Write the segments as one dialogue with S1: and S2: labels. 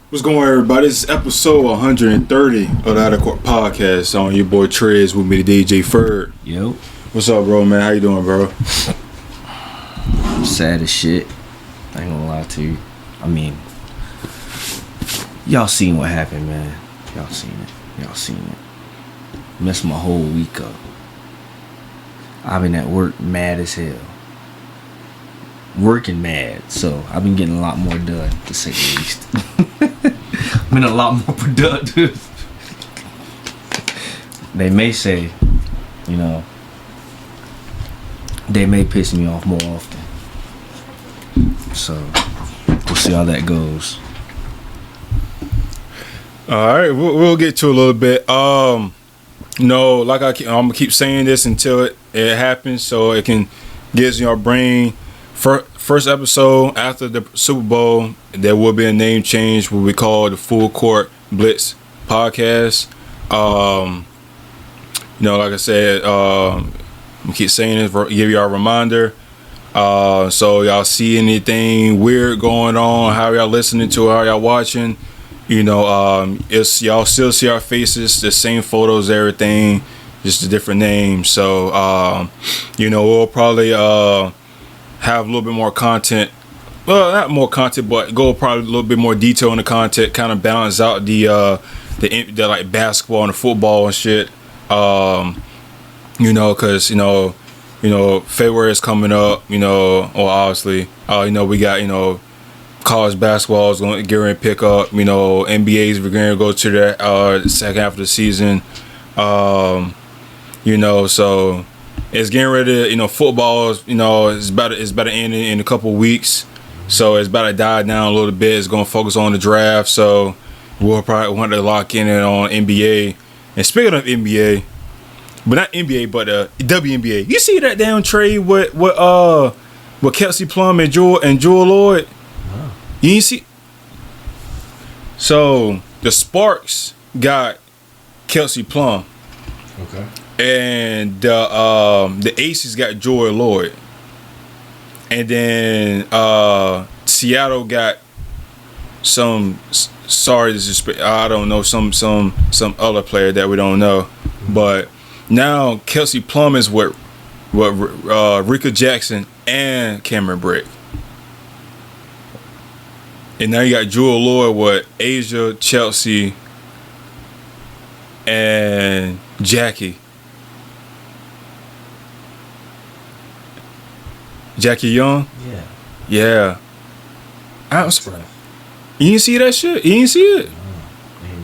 S1: What's going on, everybody? This is episode 130 of the Out of Court Podcast. On your boy Trez with me, the DJ Ferg.
S2: Yo.
S1: What's up, bro, man? How you doing, bro?
S2: Sad as shit. I ain't gonna lie to you. I mean, y'all seen what happened, man. Y'all seen it. Messed my whole week up. I've been at work mad as hell. Working mad, so I've been getting a lot more done, to say the least. Been a lot more productive. They may say, you know, they may piss me off more often. So we'll see how that goes.
S1: All right, we'll get to a little bit. No, like I'm gonna keep saying this until it happens, so it can get in your brain. First episode after the Super Bowl, there will be a name change, what we call the Full Court Blitz Podcast. Like I said, I'm keep saying this, give y'all a reminder. So y'all see anything weird going on, how y'all listening to it, how y'all watching, it's y'all still see our faces, the same photos, everything, just a different name. So we'll probably have a little bit more content. Well, not more content, but go probably a little bit more detail in the content, kind of balance out the like basketball and the football and shit. Because February is coming up. Obviously, we got college basketball is going to get ready to pick up. NBA's we're going to go to the second half of the season. So it's getting ready to, football is, it's about to end in a couple weeks. So it's about to die down a little bit. It's going to focus on the draft. So we'll probably want to lock in it on NBA. And speaking of NBA, but not NBA, but WNBA. You see that damn trade with Kelsey Plum and Jewel Lloyd? Wow. You ain't see? So the Sparks got Kelsey Plum.
S2: Okay.
S1: And the Aces got Joy Lloyd, and then Seattle got some. Sorry, this is I don't know some other player that we don't know, but now Kelsey Plum is what Rika Jackson and Cameron Brick, and now you got Jewel Lloyd with Asia, Chelsea, and Jackie Young? Yeah. You didn't see that shit? You didn't see it?
S2: No,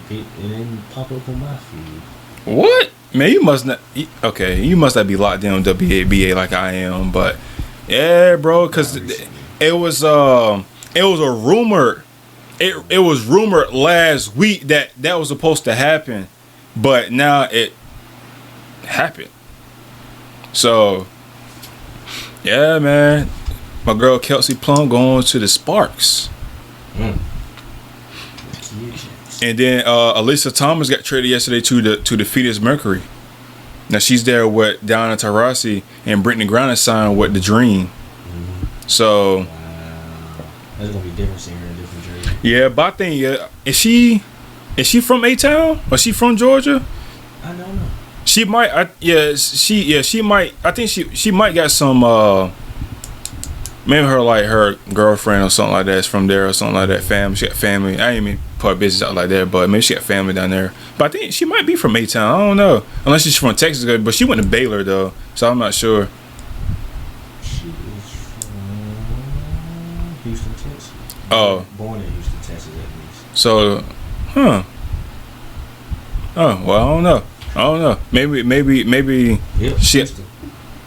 S2: it didn't pop up on my feed.
S1: What? Man, you must not. Okay, you must not be locked in on WNBA like I am, but yeah, bro, because it was a rumor. It was rumored last week that was supposed to happen, but now it happened. So. Yeah, man. My girl Kelsey Plum going to the Sparks. And then Alyssa Thomas got traded yesterday to the Phoenix Mercury. Now she's there with Diana Taurasi, and Brittany Griner signed with the Dream. So
S2: wow. That's gonna be different seeing her in a different jersey.
S1: Yeah, but I think is she from A-Town? Or she from Georgia?
S2: I don't know.
S1: She might, she might. I think she might got some. Maybe her girlfriend or something like that is from there or something like that. Family, she got family. I ain't even put business out like that, but maybe she got family down there. But I think she might be from A-Town. I don't know, unless she's from Texas. But she went to Baylor though, so I'm not sure.
S2: She is from Houston, Texas. Born in Houston, Texas, at least.
S1: So, Oh well, I don't know. Maybe
S2: yep,
S1: she.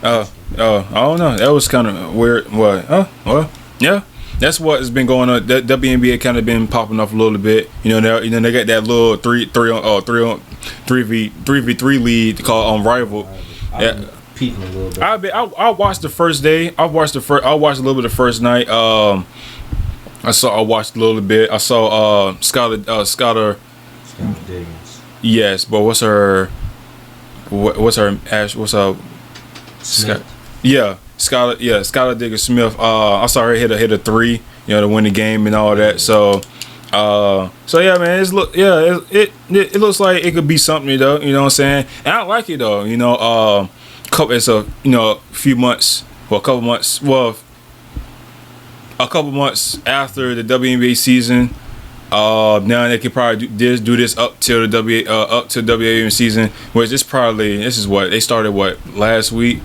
S1: I don't know. That was kind of weird. What? Well, yeah. That's what has been going on. The WNBA kind of been popping off a little bit. They got that little 3v3 lead called Unrivaled.
S2: Yeah. Peeping a little bit.
S1: I watched the first day. I watched a little bit the first night. I watched a little bit. I saw Skylar
S2: Diggins.
S1: Yes, but what's her
S2: Smith.
S1: Skylar Diggins Smith. I saw her hit a three, to win the game and all that. So So yeah, man, it looks like it could be something though. You know what I'm saying? And I like it though. You know, it's a few months, well, a couple months after the WNBA season. Now they could probably do this up till the WNBA season, which this is what they started last week,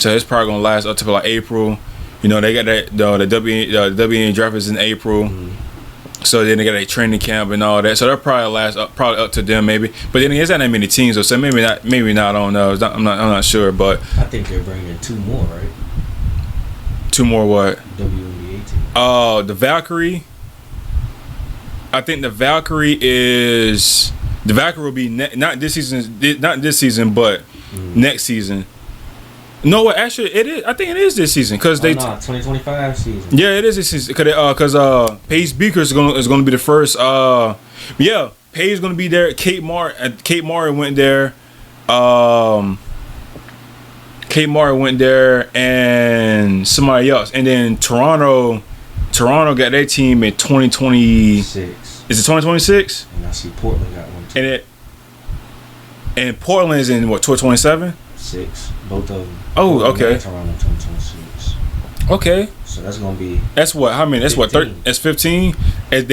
S1: so it's probably gonna last up to like April. You know, they got the WNBA draft is in April. So then they got a training camp and all that. So that probably up to them maybe. But then there's not that many teams, so maybe not. I don't know. I'm not sure. But
S2: I think they're bringing 2 more, right?
S1: 2 more what?
S2: WNBA team.
S1: The Valkyrie. I think the Valkyrie will be not this season, but next season. No, actually, it is. I think it is this season because
S2: 2025 season.
S1: Yeah, it is this season because Paige Beaker is gonna be the first. Yeah, Paige is gonna be there. Kate Mara went there. Kate Mara went there, and somebody else, and then Toronto got their team in 2026. Is it 2026?
S2: And I see Portland got one too.
S1: And Portland is in what, 2027?
S2: 6, both of them.
S1: Oh, okay.
S2: Toronto 2026.
S1: Okay.
S2: So that's gonna be.
S1: That's what? How many? That's 15. What? That's 15. They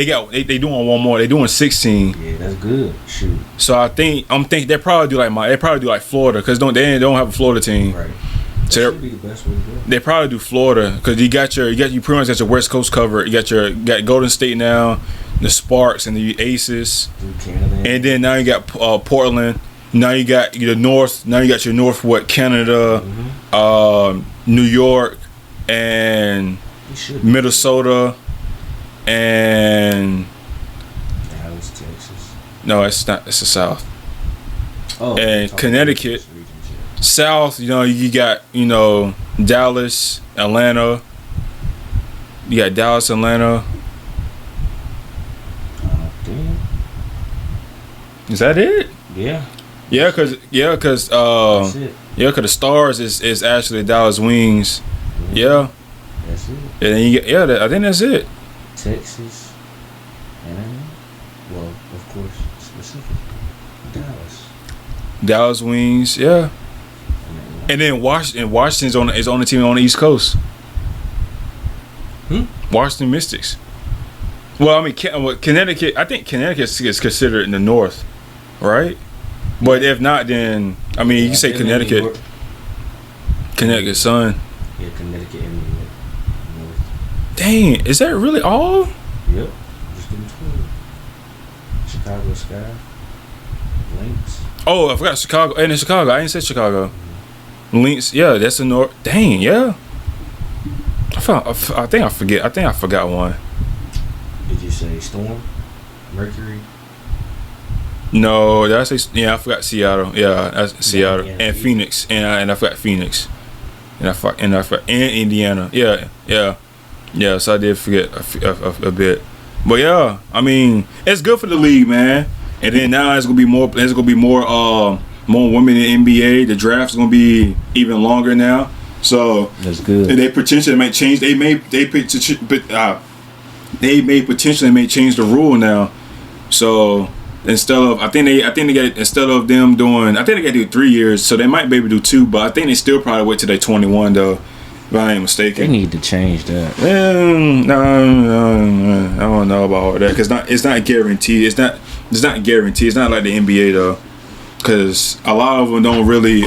S1: doing one more. They doing 16.
S2: Yeah, that's good. Shoot.
S1: So I'm thinking they probably do like Florida because they don't have a Florida team.
S2: Right. That
S1: So
S2: should be the best way to do it.
S1: they probably do Florida because you pretty much got your West Coast covered. You got Golden State now, the Sparks and the Aces,
S2: Canada.
S1: and then now you got Portland. Now you got your North. Now you got your North. Canada, New York, and Minnesota, and
S2: Dallas, Texas.
S1: No, it's not. It's the South.
S2: Oh,
S1: and Connecticut. South, you got Dallas, Atlanta. You got Dallas, Atlanta. Is that it?
S2: Yeah.
S1: Yeah, cause the Stars is actually Dallas Wings.
S2: Mm-hmm.
S1: Yeah.
S2: That's it.
S1: And then you get I think that's it.
S2: Texas, and well, of course, specific
S1: Dallas Wings, yeah. And then Washington's is on the team on the East Coast. Washington Mystics. Well, I mean, Connecticut. I think Connecticut is considered in the North, right? But if not, then you can say Connecticut. Connecticut Sun.
S2: Yeah, Connecticut and North.
S1: Dang, is that really all?
S2: Yep. Just give me 12. Chicago Sky. Lynx.
S1: Oh, I forgot Chicago. And in Chicago, I didn't say Chicago. Lynx, yeah, that's the North. Dang, yeah. I think I forgot one.
S2: Did you say Storm? Mercury?
S1: No, I forgot Seattle. Yeah, that's Seattle and Phoenix, and I forgot Phoenix, and I forgot and Indiana. Yeah. So I did forget a bit, but yeah, it's good for the league, man. And then now it's gonna be more. There's gonna be more women in the NBA. The draft's gonna be even longer now. So
S2: that's good.
S1: And they potentially may change. They may potentially change the rule now. So instead of they got instead of them doing, I think they got to do 3 years. So they might be able to do 2, but I think they still probably wait till they're 21 though. If I ain't mistaken.
S2: They need to change that.
S1: No, I don't know about all that because it's not guaranteed. It's not guaranteed. It's not like the NBA though, because a lot of them don't really.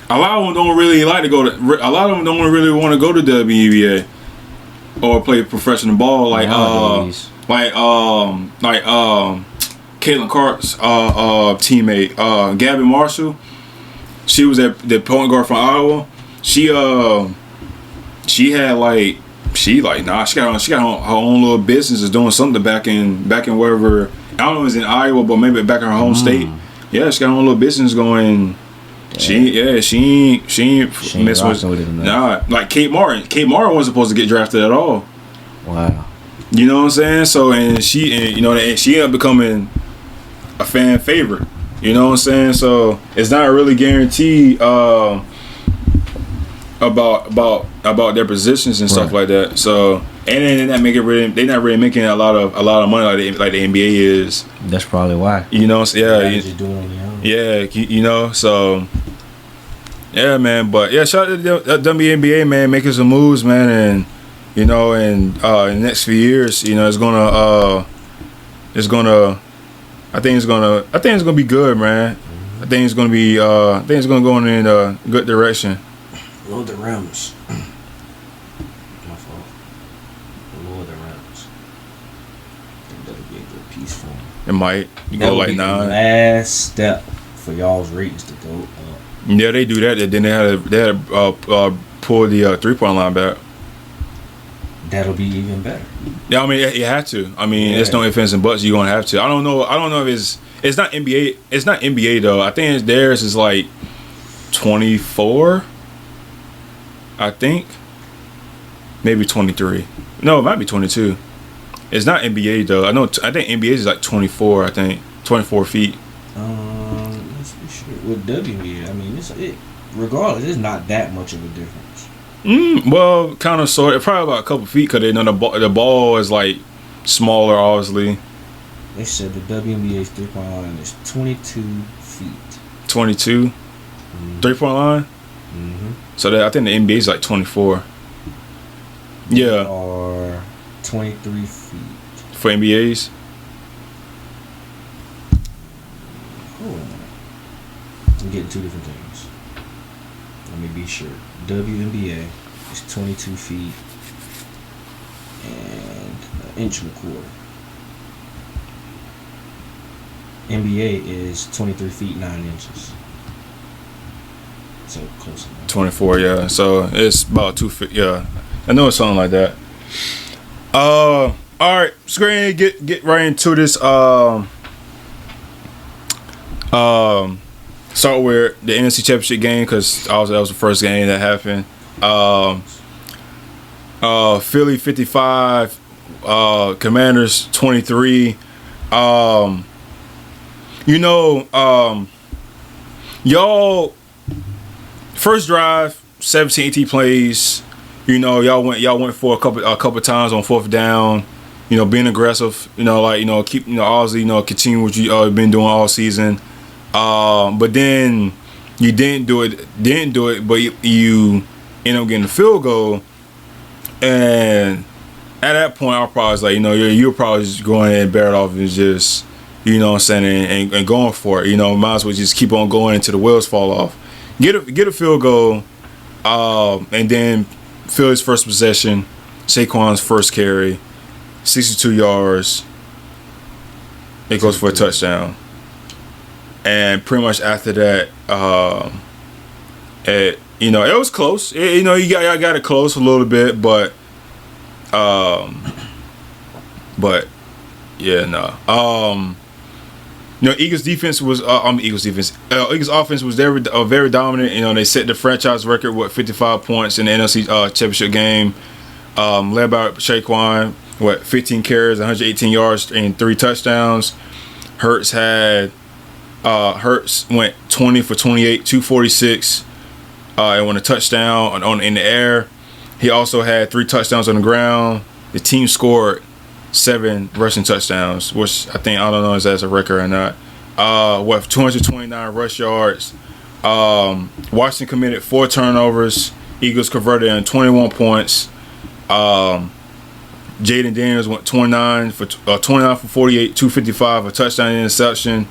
S1: A lot of them don't really like to go to. A lot of them don't really want to go to WNBA or play professional ball like Caitlin Clark's teammate Gabby Marshall. She was at the point guard from Iowa. She got her own little business, is doing something back in wherever, I don't know if it's in Iowa, but maybe back in her home state. Yeah, she got her own little business going. Yeah. She ain't messing with it. Nah, like Kate Mara. Kate Mara wasn't supposed to get drafted at all.
S2: Wow.
S1: You know what I'm saying? So and she ended up becoming a fan favorite. You know what I'm saying? So it's not really guaranteed. about their positions and stuff like that. So and then that make it really they're not really making a lot of money like the NBA is.
S2: That's probably why.
S1: You know, so
S3: Just doing it on your own.
S1: yeah, you know, so yeah, man. But yeah, shout out to the WNBA, man, making some moves, man, and you know, and in the next few years, you know, it's gonna I think it's gonna be good, man. I think it's gonna be I think it's gonna go in a good direction.
S3: Lord the Rams. My fault. Lord the Rams. I think that'll be a good piece for them.
S1: It might
S3: That
S1: go
S3: would
S1: like
S3: be
S1: 9.
S3: the last step for y'all's ratings to go up.
S1: Yeah, they do that. Then they had to pull the 3-point line back.
S3: That'll be even better.
S1: Yeah, I mean you have to. I mean,
S3: Yeah.
S1: it's no ifs and buts. You're gonna have to. I don't know if it's not NBA. It's not NBA though. I think theirs is like 24. I think maybe 23. No, it might be 22. It's not NBA though. I think NBA is like 24. I think 24 feet.
S3: Let's be sure. With WNBA, I mean, regardless, it's not that much of a difference.
S1: Well, kind of sort. Probably about a couple feet because they know the ball is like smaller, obviously.
S3: They said the WNBA's 3-point line is 22 feet.
S1: 22 3-point line.
S3: Mm-hmm.
S1: So I think the NBA is like 24. Yeah,
S3: Or 23 feet.
S1: for NBAs.
S3: Hold on. I'm getting two different things. Let me be sure. WNBA is 22 feet and an inch and a quarter. NBA is 23 feet 9 inches. So close enough.
S1: 24, yeah. So it's about 2 feet. Yeah, I know it's something like that. All right, screen. Get right into this. Start with the NFC Championship game because that was the first game that happened. Philly 55, Commanders 23. You know, y'all first drive 17 plays. You know, y'all went for a couple times on 4th down. You know, being aggressive. You know, like keep obviously continue what you been doing all season. But then you didn't do it, but you end up getting the field goal. And at that point, I probably was like, you're probably just going ahead and bear it off and just, you know what I'm saying, and going for it. Might as well just keep on going until the wheels fall off. Get a field goal, and then Philly's first possession, Saquon's first carry, 62 yards. It goes for a touchdown. And pretty much after that, it was close. You got it close a little bit, but yeah, no. Eagles defense was Eagles offense was very dominant. They set the franchise record with 55 points in the NFC Championship game, led by Saquon, 15 carries, 118 yards, and 3 touchdowns. Hurts went 20 for 28, 246, and won a touchdown in the air. He also had 3 touchdowns on the ground. The team scored 7 rushing touchdowns, which I don't know if that's a record or not. With 229 rush yards. Washington committed 4 turnovers. Eagles converted on 21 points. Jaden Daniels went 29 for 48, 255, a touchdown interception.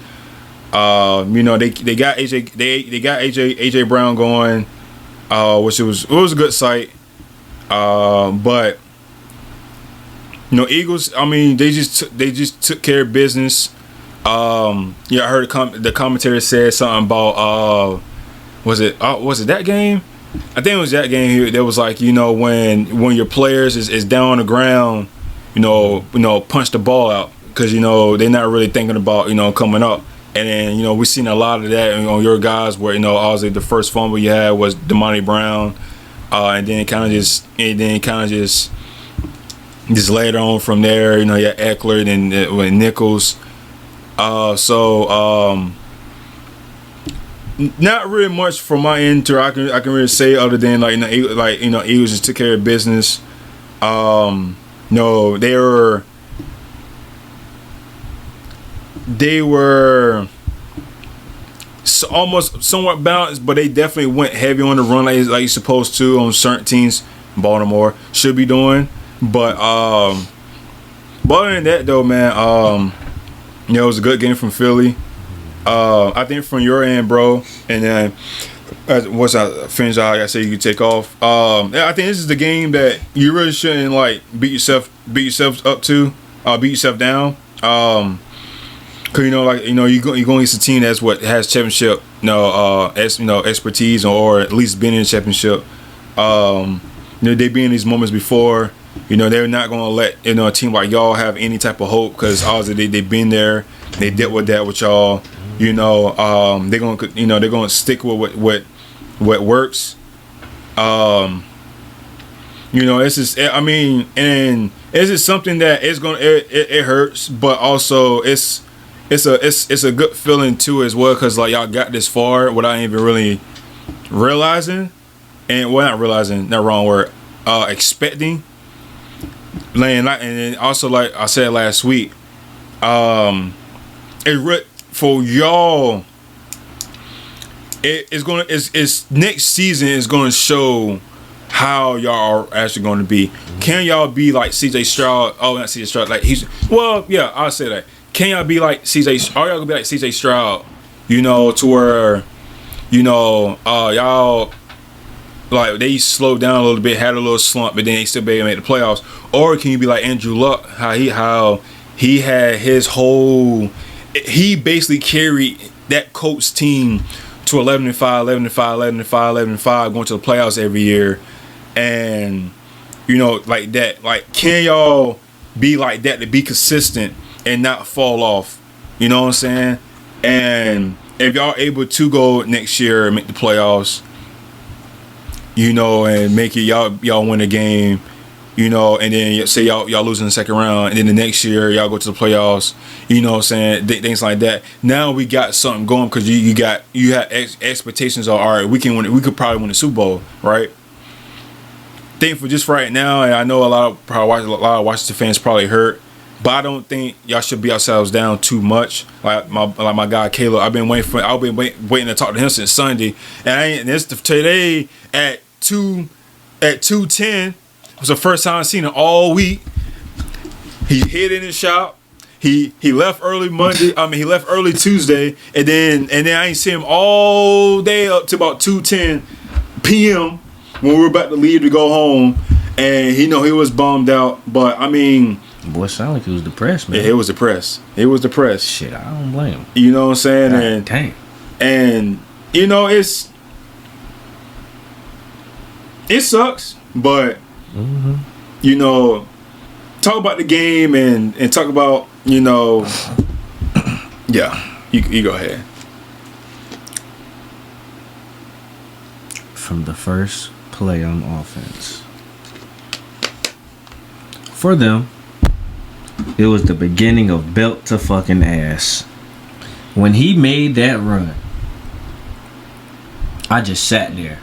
S1: They got AJ Brown going, which it was a good sight. But Eagles, I mean, they just took care of business. I heard the commentary said something about was it that game? I think it was that game here. That was like, when your players is down on the ground, punch the ball out because they're not really thinking about coming up. And then we've seen a lot of that on your guys where obviously the first fumble you had was Damani Brown, and then kind of just later on from there you had Eckler and Nichols. not really much from my end to I can really say other than Eagles just took care of business. No, they were almost somewhat balanced, but they definitely went heavy on the run like you're supposed to on certain teams. Baltimore should be doing, but other than that though, man, it was a good game from Philly. I think from your end, bro, and then once I finish out, I say you can take off. I think this is the game that you really shouldn't like beat yourself up to, beat yourself down. Cause you're going against a team that's what has championship, expertise or at least been in the championship. They been in these moments before. They're not gonna let a team like y'all have any type of hope because obviously they've been there. They dealt with that with y'all. They're gonna stick with what works. It's just, and it's just something that it hurts, but also it's a good feeling too as well because like y'all got this far without even really realizing, and not realizing, that wrong word, expecting. And then also like I said last week, for y'all, it's next season is going to show how y'all are actually going to be. Can y'all be like CJ Stroud? Oh, not CJ Stroud. Like I'll say that. Can y'all be like CJ? Are y'all gonna be like CJ Stroud? To where, y'all like they slowed down a little bit, had a little slump, but then they still be able to make the playoffs. Or can you be like Andrew Luck? How he had his whole. He basically carried that Colts team to 11-5, 11-5, 11-5, 11-5, going to the playoffs every year, and like that. Like, can y'all be like that to be consistent and not fall off? You know what I'm saying? And if y'all able to go next year and make the playoffs, and make it y'all win a game. And then say y'all lose in the second round, and then the next year y'all go to the playoffs. You know what I'm saying? Things like that. Now we got something going because you had expectations of, all right, we can win. We could probably win the Super Bowl, right? Think for just right now, and I know a lot of Washington fans probably hurt, but I don't think y'all should be ourselves down too much. Like my guy Caleb, I've been waiting to talk to him since Sunday, and it's today at 2:10. It was the first time I've seen him all week. He hid in his shop. He left early Monday. He left early Tuesday, and then I ain't seen him all day up to about 2:10 p.m. when we were about to leave to go home. And he was bummed out. But
S2: boy, sound like he was depressed, man.
S1: Yeah, it was depressed.
S2: Shit, I don't blame him.
S1: You know what I'm saying?
S2: God, dang.
S1: And it sucks, but. Mm-hmm. Talk about the game and talk about, yeah, you go ahead.
S2: From the first play on offense. For them, it was the beginning of belt to fucking ass. When he made that run, I just sat there.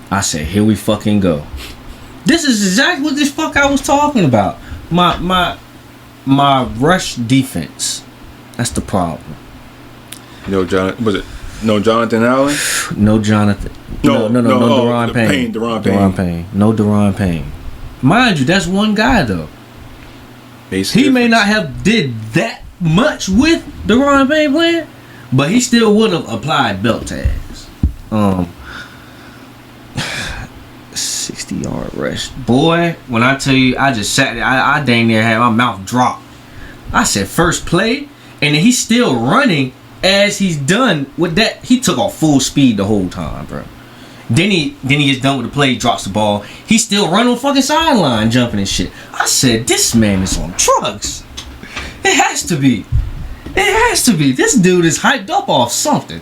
S2: I said, here we fucking go. This is exactly what this fuck I was talking about. My rush defense. That's the problem.
S1: No Jonathan Allen?
S2: No Jonathan. No Daron Payne.
S1: Daron Payne.
S2: No Daron Payne. Mind you, that's one guy though. He may not have did that much with Daron Payne playing, but he still would have applied belt tags. 60-yard rush. Boy, when I tell you, I just sat there, I dang near had my mouth dropped. I said first play, and then he's still running as he's done with that. He took off full speed the whole time, bro. Then he gets done with the play, drops the ball. He's still running on fucking sideline, jumping and shit. I said, this man is on drugs. It has to be. This dude is hyped up off something.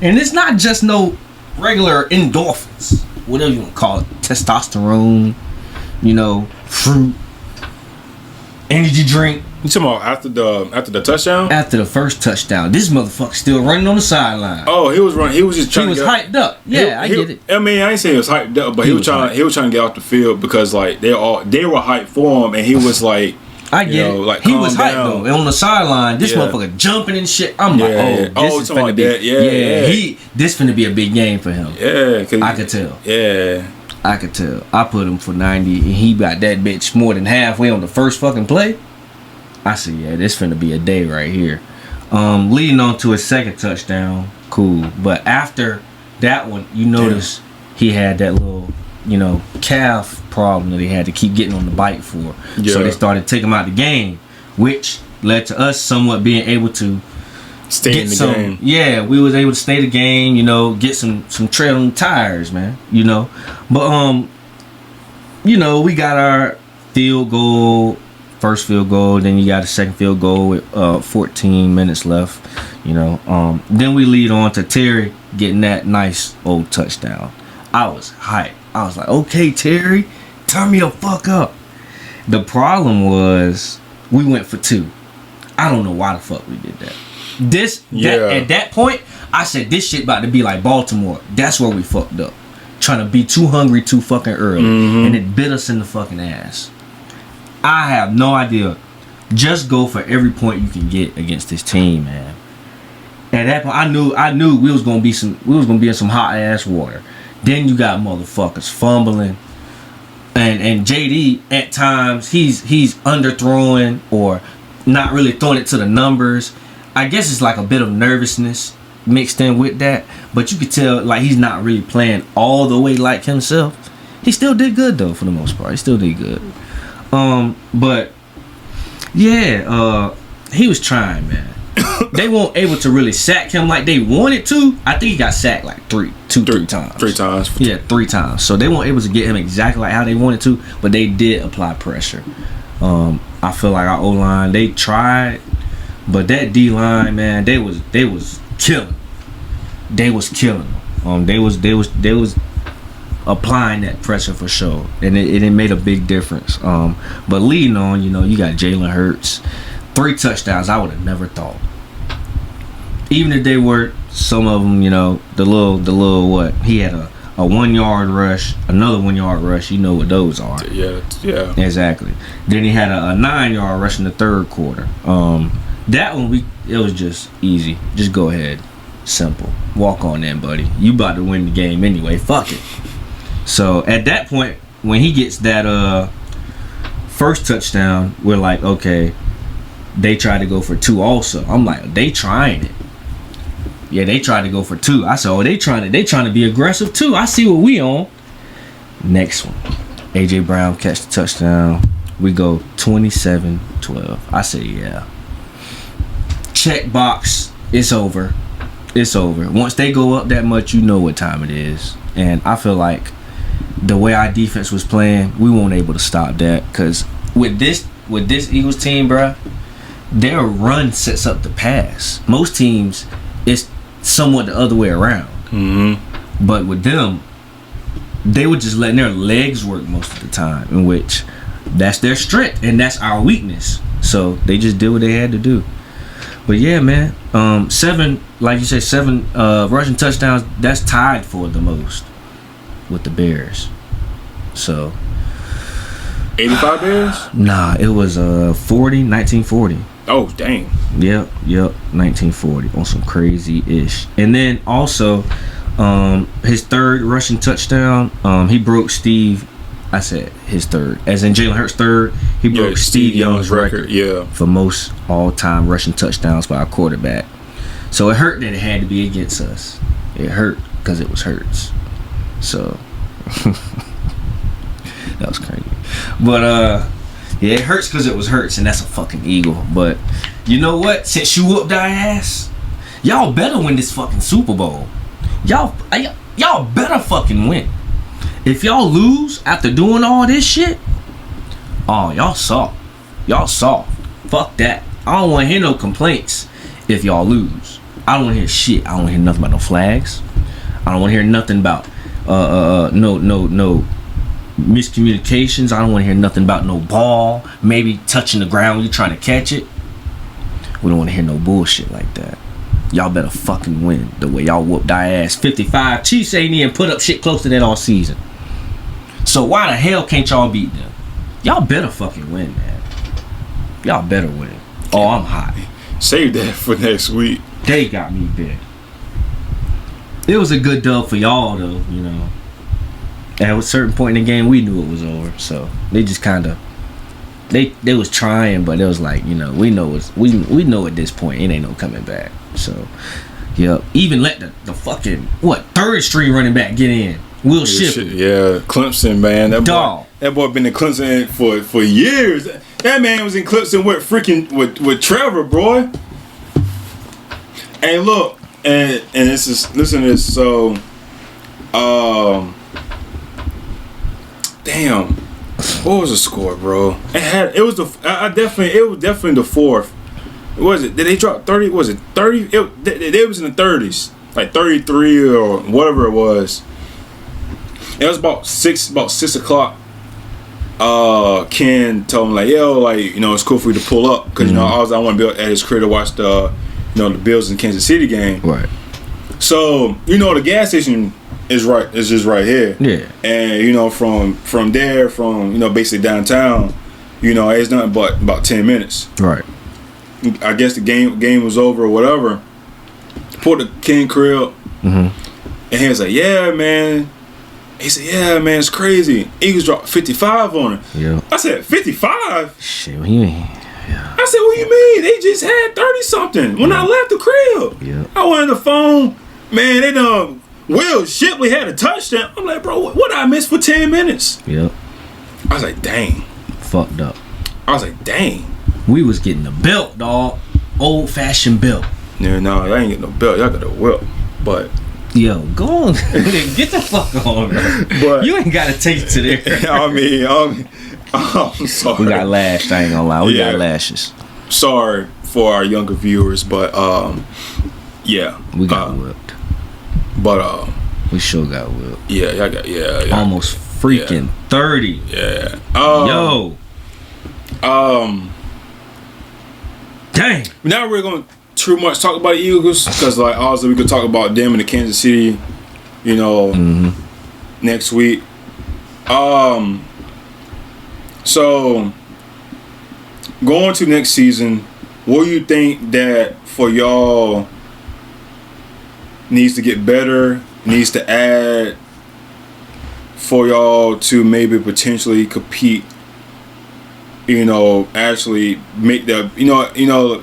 S2: And it's not just no regular endorphins. Whatever you want to call it. Testosterone. Fruit. Energy drink.
S1: You talking about after the touchdown?
S2: After the first touchdown, this motherfucker still running on the sideline.
S1: Oh, he was running. He was just trying.
S2: He was hyped up. Yeah, I get it.
S1: I mean, I ain't saying he was hyped up, but he was trying. He was trying to get off the field because like they were hyped for him, and he was like,
S2: I get it. Like, he was hyped though. And on the sideline, this motherfucker jumping and shit. I'm like, this is finna be. This finna be a big game for him.
S1: Yeah,
S2: I could tell.
S1: Yeah.
S2: I could tell. I put him for 90, and he got that bitch more than halfway on the first fucking play. I said, yeah, this finna be a day right here. Leading on to his second touchdown, cool. But after that one, you notice he had that little, calf problem that he had to keep getting on the bike for. Yeah. So they started taking him out the game, which led to us somewhat being able to
S1: stay in the game.
S2: Yeah, we was able to stay the game, get some trailing tires, man. But we got our field goal, first field goal, then you got a second field goal with 14 minutes left. Then we lead on to Terry getting that nice old touchdown. I was hyped. I was like, okay, Terry, turn me the fuck up. The problem was we went for 2. I don't know why the fuck we did that. At that point, I said this shit about to be like Baltimore. That's where we fucked up. Trying to be too hungry too fucking early. Mm-hmm. And it bit us in the fucking ass. I have no idea. Just go for every point you can get against this team, man. At that point, I knew we was gonna be in some hot ass water. Then you got motherfuckers fumbling. And JD at times he's underthrowing or not really throwing it to the numbers. I guess it's like a bit of nervousness mixed in with that, but you could tell like he's not really playing all the way like himself. He still did good though for the most part. He still did good. But yeah, he was trying, man. They weren't able to really sack him like they wanted to. I think he got sacked like three times.
S1: 3 times.
S2: Yeah, 3 times. So they weren't able to get him exactly like how they wanted to, but they did apply pressure. I feel like our O-line, they tried, but that D-line, man, they was killing. They was killing them. They was applying that pressure for sure, and it made a big difference. But leading on, you got Jalen Hurts, 3 touchdowns. I would have never thought. Even if they were some of them, the little what he had a 1 yard rush, another 1 yard rush. You know what those are.
S1: Yeah.
S2: Exactly. Then he had a 9 yard rush in the third quarter. That one it was just easy. Just go ahead, simple. Walk on in, buddy. You about to win the game anyway. Fuck it. So at that point, when he gets that first touchdown, we're like, okay. They tried to go for 2 also. I'm like, they trying it. Yeah, they tried to go for 2. I said, oh, they trying to be aggressive too. I see what we on. Next one, AJ Brown catch the touchdown. We go 27-12. I say, yeah. Check box. It's over. It's over. Once they go up that much, you know what time it is. And I feel like the way our defense was playing, we weren't able to stop that. Because with this Eagles team, bruh, their run sets up the pass. Most teams, it's somewhat the other way around. Mm-hmm. But with them, they were just letting their legs work most of the time, in which that's their strength and that's our weakness. So they just did what they had to do. But yeah, man, 7, like you said, 7 rushing touchdowns. That's tied for the most with the Bears. So
S1: 85 Bears?
S2: Nah, it was 1940.
S1: Oh, dang.
S2: Yep, 1940 on some crazy-ish. And then also, his third rushing touchdown, he broke Steve. I said his third, as in Jalen Hurts' third. He broke Steve Young's record for most all-time rushing touchdowns by a quarterback. So it hurt that it had to be against us. It hurt because it was Hurts. So that was crazy. But yeah, it hurts because it was Hurts, and that's a fucking Eagle. But you know what? Since you whooped our ass, y'all better win this fucking Super Bowl. Y'all better fucking win. If y'all lose after doing all this shit, oh, y'all soft. Y'all soft. Fuck that. I don't want to hear no complaints if y'all lose. I don't want to hear shit. I don't want to hear nothing about no flags. I don't want to hear nothing about no miscommunications. I don't want to hear nothing about no ball. Maybe touching the ground when you're trying to catch it. We don't want to hear no bullshit like that. Y'all better fucking win the way y'all whooped our ass 55. Chiefs ain't even put up shit close to that all season. So why the hell can't y'all beat them? Y'all better fucking win, man. Y'all better win. Oh, I'm hot.
S1: Save that for next week.
S2: They got me big. It was a good dub for y'all, though, you know. At a certain point in the game, we knew it was over. So they just kind of, they was trying, but it was like, you know, we know at this point it ain't no coming back. So, yeah. Even let the fucking third string running back get in. Will Shipley.
S1: Yeah, Clemson, man. That boy been in Clemson for years. That man was in Clemson with Trevor, bro. And look, and this is, listen to this. So, damn, what was the score, bro? It was definitely the fourth. Was it? Did they drop 30? Was it 30? They was in the 30s, like 33 or whatever it was. It was about 6 o'clock. Ken told me like, yo, like, you know, it's cool for you to pull up because you know I want to be at his crib to watch the the Bills and Kansas City game.
S2: Right.
S1: So you know the gas station is just right here.
S2: Yeah.
S1: And you know from there basically downtown, you know it's nothing but about 10 minutes.
S2: Right.
S1: I guess the game was over or whatever. Pulled the Ken crib, and he was like, yeah, man. He said, yeah, man, it's crazy. Eagles dropped 55 on it.
S2: Yeah.
S1: I said, 55?
S2: Shit, what you mean? Yeah.
S1: I said, what do you mean? They just had 30-something when I left the crib.
S2: Yeah.
S1: I went on the phone. Man, they done. Will Shipley had a touchdown. I'm like, bro, what did I miss for 10 minutes?
S2: Yep.
S1: I was like, dang.
S2: Fucked up.
S1: I was like, dang.
S2: We was getting the belt, dog. Old-fashioned belt.
S1: Yeah, no, I ain't getting no belt. Y'all got a whip. But...
S2: Yo, go on. Get the fuck on, bro. But you ain't got to take it to there.
S1: I'm sorry.
S2: We got lashed, I ain't gonna lie. We got lashes.
S1: Sorry for our younger viewers, but yeah.
S2: We got whipped.
S1: But
S2: we sure got whipped.
S1: Yeah, y'all got
S2: almost freaking 30.
S1: Yeah.
S2: Yo. Dang.
S1: Now we're gonna too much talk about the Eagles because like also we could talk about them in the Kansas City, you know, next week. So going to next season, what do you think that for y'all needs to get better, needs to add for y'all to maybe potentially compete? You know, actually make the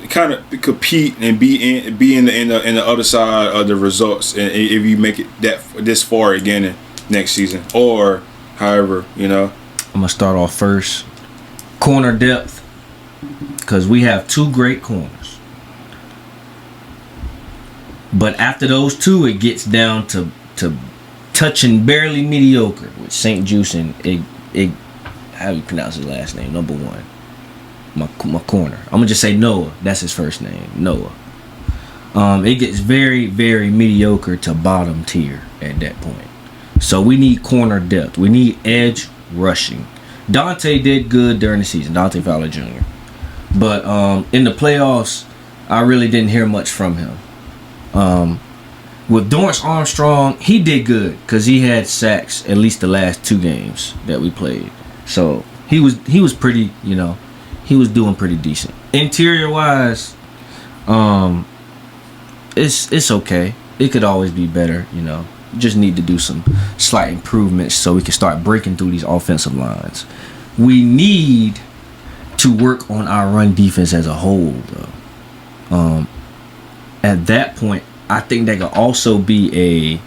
S1: kind of compete and be in the other side of the results, and if you make it this far again next season or however, you know.
S2: I'm gonna start off first. Corner depth, because we have two great corners, but after those two, it gets down to touching barely mediocre with St. Juice and how do you pronounce his last name? Number one. My corner. I'm going to just say Noah. That's his first name. Noah. It gets very, very mediocre to bottom tier at that point. So we need corner depth. We need edge rushing. Dante did good during the season. Dante Fowler Jr. But in the playoffs, I really didn't hear much from him. With Dorrance Armstrong, he did good because he had sacks at least the last 2 games that we played. So he was pretty, you know, he was doing pretty decent. Interior wise, it's okay. It could always be better, you know. Just need to do some slight improvements so we can start breaking through these offensive lines. We need to work on our run defense as a whole, though. At that point, I think that could also be a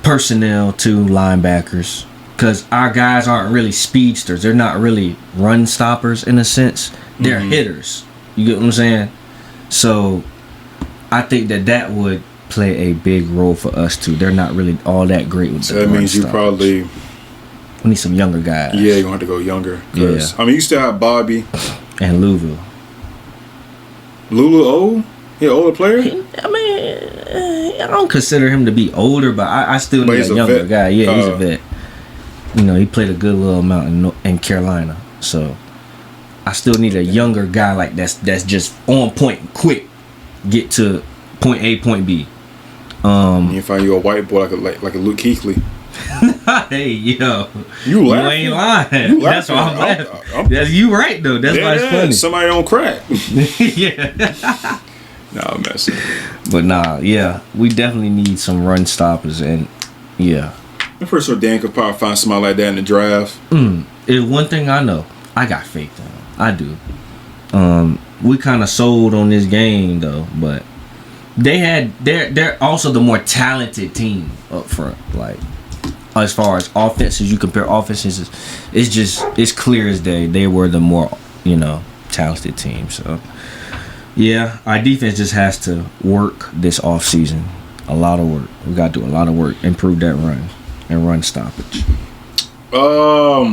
S2: personnel to linebackers, because our guys aren't really speedsters. They're not really run stoppers in a sense. They're hitters. You get what I'm saying? So I think that would play a big role for us too. They're not really all that great with the
S1: run. So that means you probably
S2: we need some younger guys.
S1: Yeah, you're gonna have to go younger. Yeah. I mean, you still have Bobby
S2: and Louisville.
S1: Lulu old? He an older player?
S2: I mean, I don't consider him to be older, but I still need a younger guy. Yeah, he's a vet. You know, he played a good little amount in Carolina, so I still need a younger guy like that's just on point, quick, get to point A, point B.
S1: You find you a white boy like a Luke Kuechly.
S2: Hey, yo,
S1: you
S2: ain't lying. That's why I'm laughing. That's you right though. That's why it's funny.
S1: Somebody on crack.
S2: Yeah.
S1: Nah, I'm messing.
S2: But nah, yeah, we definitely need some run stoppers, and yeah.
S1: I'm pretty sure Dan could probably find somebody like that in the draft.
S2: It's one thing I know. I got faith in him. I do. We kind of sold on this game though, but they're also the more talented team up front. Like as far as offenses, you compare offenses, it's clear as day they were the more talented team. So yeah, our defense just has to work this offseason. A lot of work. We got to do a lot of work, improve that run and run stoppage.
S1: Let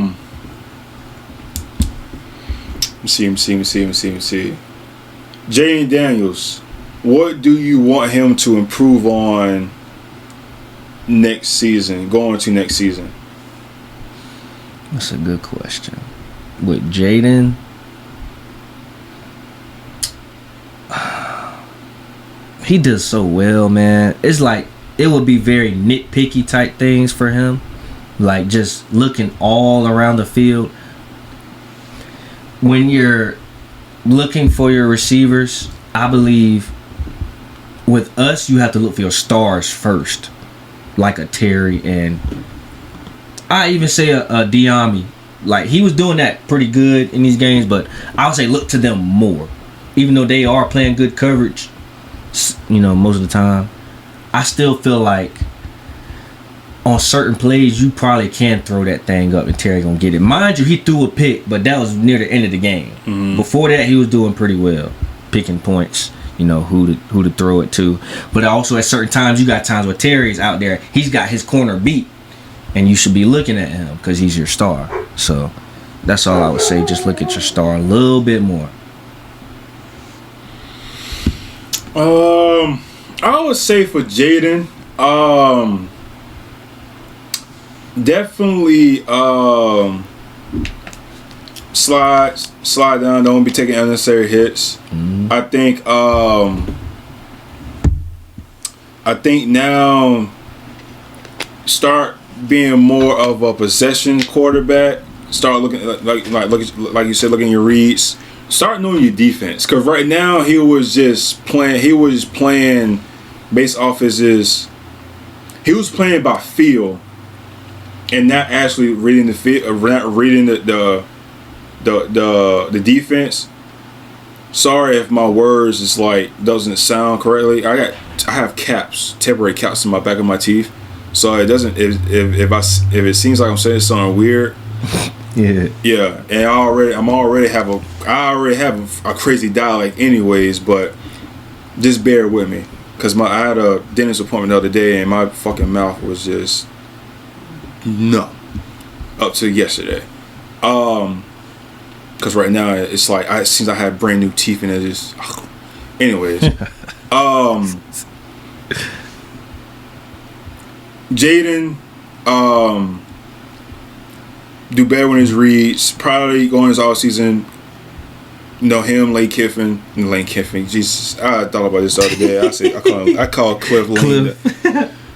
S1: me see. Jaden Daniels, what do you want him to improve on next season, going to next season?
S2: That's a good question. With Jaden, he does so well, man. It's like it would be very nitpicky type things for him, like just looking all around the field. When you're looking for your receivers, I believe with us, you have to look for your stars first, like a Terry, and I even say a Diami. Like he was doing that pretty good in these games, but I would say look to them more, even though they are playing good coverage. Most of the time, I still feel like on certain plays you probably can throw that thing up and Terry gonna get it. Mind you, he threw a pick, but that was near the end of the game. Mm-hmm. Before that, he was doing pretty well, picking points. Who to throw it to. But also at certain times, you got times where Terry's out there. He's got his corner beat, and you should be looking at him because he's your star. So that's all I would say. Just look at your star a little bit more.
S1: I would say for Jaden, definitely slide down. Don't be taking unnecessary hits. Mm-hmm. I think now start being more of a possession quarterback. Start looking like you said, looking at your reads. Start knowing your defense, because right now he was just playing. He was playing based off he was playing by feel, and not actually reading the field, not reading the defense. Sorry if my words is doesn't sound correctly. I have caps, temporary caps in my back of my teeth, so it doesn't. If it seems like I'm saying something weird. Yeah, and I already have a crazy dialect anyways, but just bear with me, cause I had a dentist appointment the other day and my fucking mouth was just numb up to yesterday. Cause right now it's like it seems I have brand new teeth and it just. Anyways, Jaden, do better when his reads. Probably going his offseason. Him, Lane Kiffin. Jesus, I thought about this the other day. I call Cliff Lane.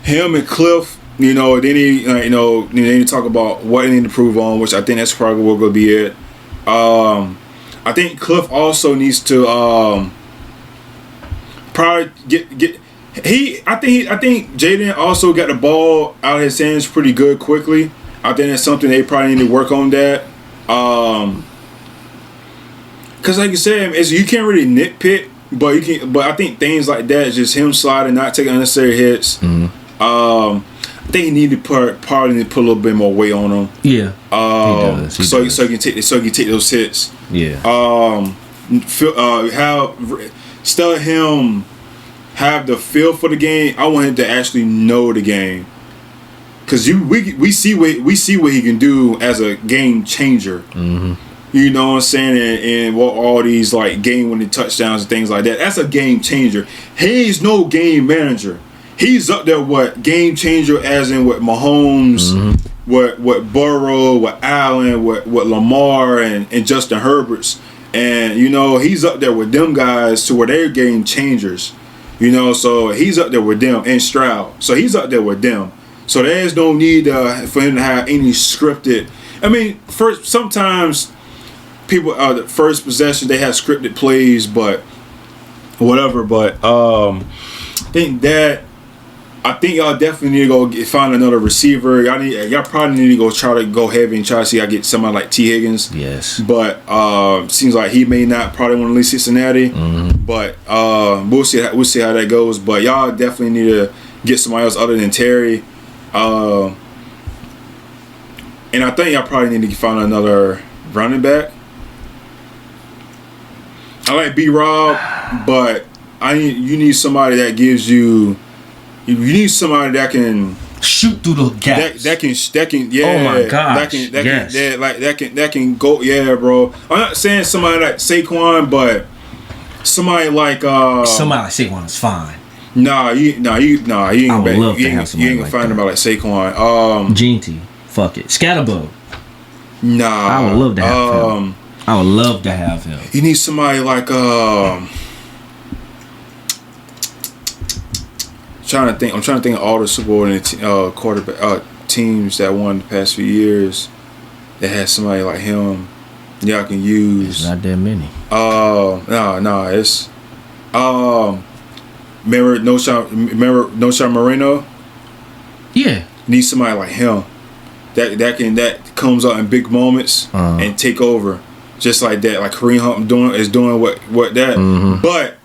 S1: Him and Cliff. Then he, then they talk about what they need to improve on, which I think that's probably what will be it. I think Cliff also needs to probably get. I think Jaden also got the ball out of his hands pretty good quickly. I think that's something they probably need to work on that. Cause like you said, you can't really nitpick, but you can. But I think things like that is just him sliding, not taking unnecessary hits. Mm-hmm. I think he need to put a little bit more weight on him. Yeah. He does. So you can take those hits. Yeah. Still him have the feel for the game. I want him to actually know the game. Cause we see what he can do as a game changer. Mm-hmm. You know what I'm saying? And what all these like game-winning touchdowns and things like that. That's a game changer. He's no game manager. He's up there what game changer as in what Mahomes, what Burrow, what Allen, what Lamar and Justin Herbert's. And you know, he's up there with them guys to where they're game changers. You know, so he's up there with them and Stroud. So he's up there with them. So there's no need for him to have any scripted. I mean, first sometimes people the first possession they have scripted plays, but whatever. But I think y'all definitely need to go find another receiver. Y'all probably need to try to go heavy and try to see I get somebody like T. Higgins.
S2: Yes.
S1: But seems like he may not probably want to leave Cincinnati. But we'll see how that goes. But y'all definitely need to get somebody else other than Terry. And I think y'all probably need to find another running back. I like B-Rob, but you need somebody that gives you. You need somebody that can
S2: shoot through the gaps.
S1: That can yeah.
S2: Oh my gosh.
S1: That can go, yeah, bro. I'm not saying somebody like Saquon, but somebody like
S2: somebody like Saquon is fine.
S1: You ain't gonna
S2: like
S1: find
S2: that.
S1: about like Saquon.
S2: Gene T. Fuck it. Scatterbo.
S1: Nah.
S2: I would love to have him. I would love to have him.
S1: You need somebody like I'm trying to think of all the Super Bowl quarterback teams that won the past few years that had somebody like him y'all can use.
S2: It's not that many.
S1: It's remember No Shot Moreno? Yeah. Need somebody like him that comes out in big moments and take over just like that, like Kareem Hunt is doing what that. But